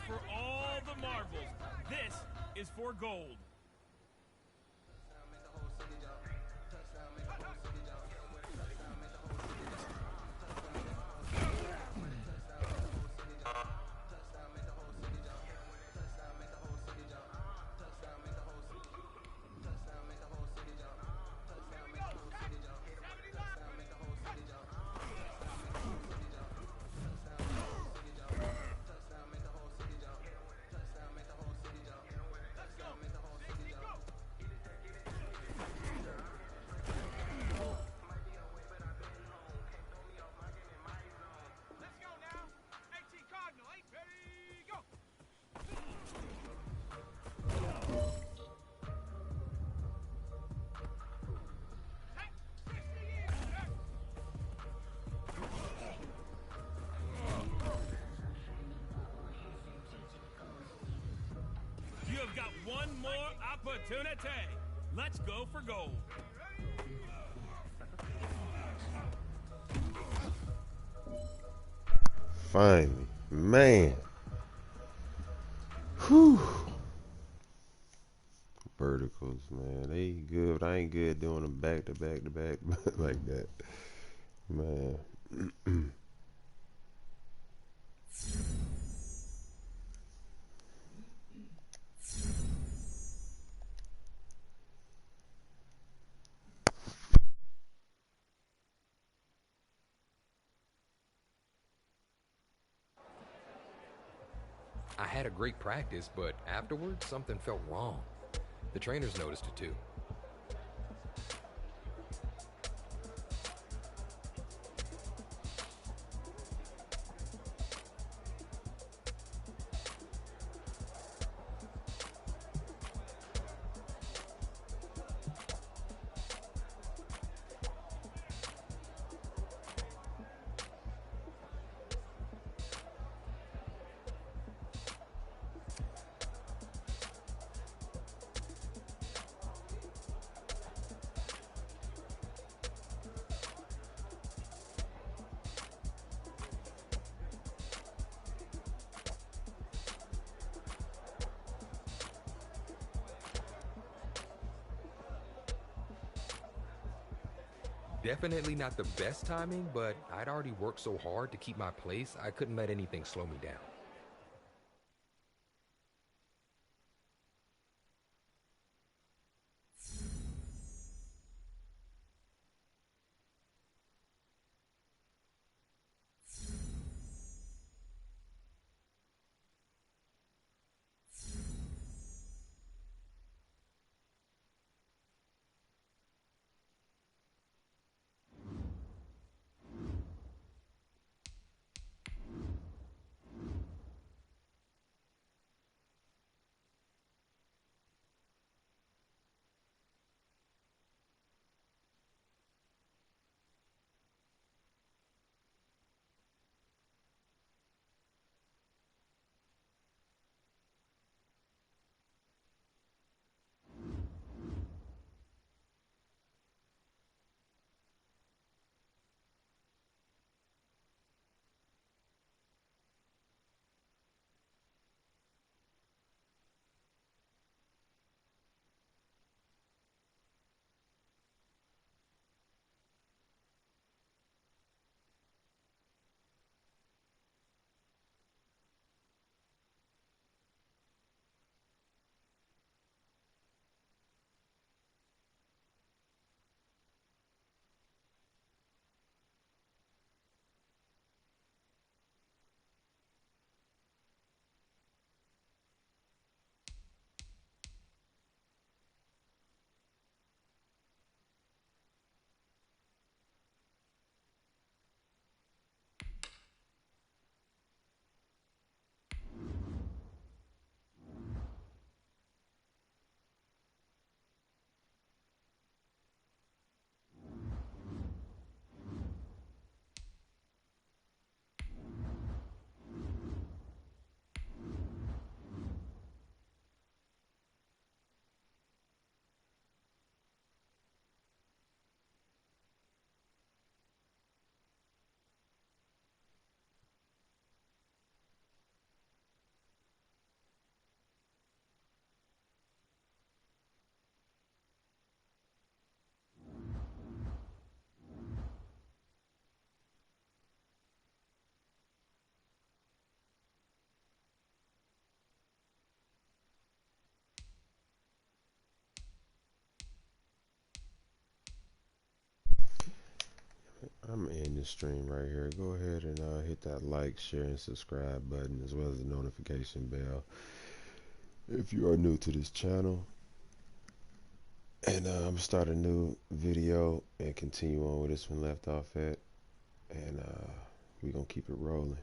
for all the marbles. This is for gold. You have got one more opportunity. Let's go for gold. Finally, man. Whew. Verticals, man. They good, but I ain't good doing them back to back to back like that. Man. I had a great practice, but afterwards, something felt wrong. The trainers noticed it too. Definitely not the best timing, but I'd already worked so hard to keep my place, I couldn't let anything slow me down. I'm in the stream right here. Go ahead and hit that like, share, and subscribe button, as well as the notification bell if you are new to this channel. And I'm start a new video and continue on where this one left off at, and we're gonna keep it rolling.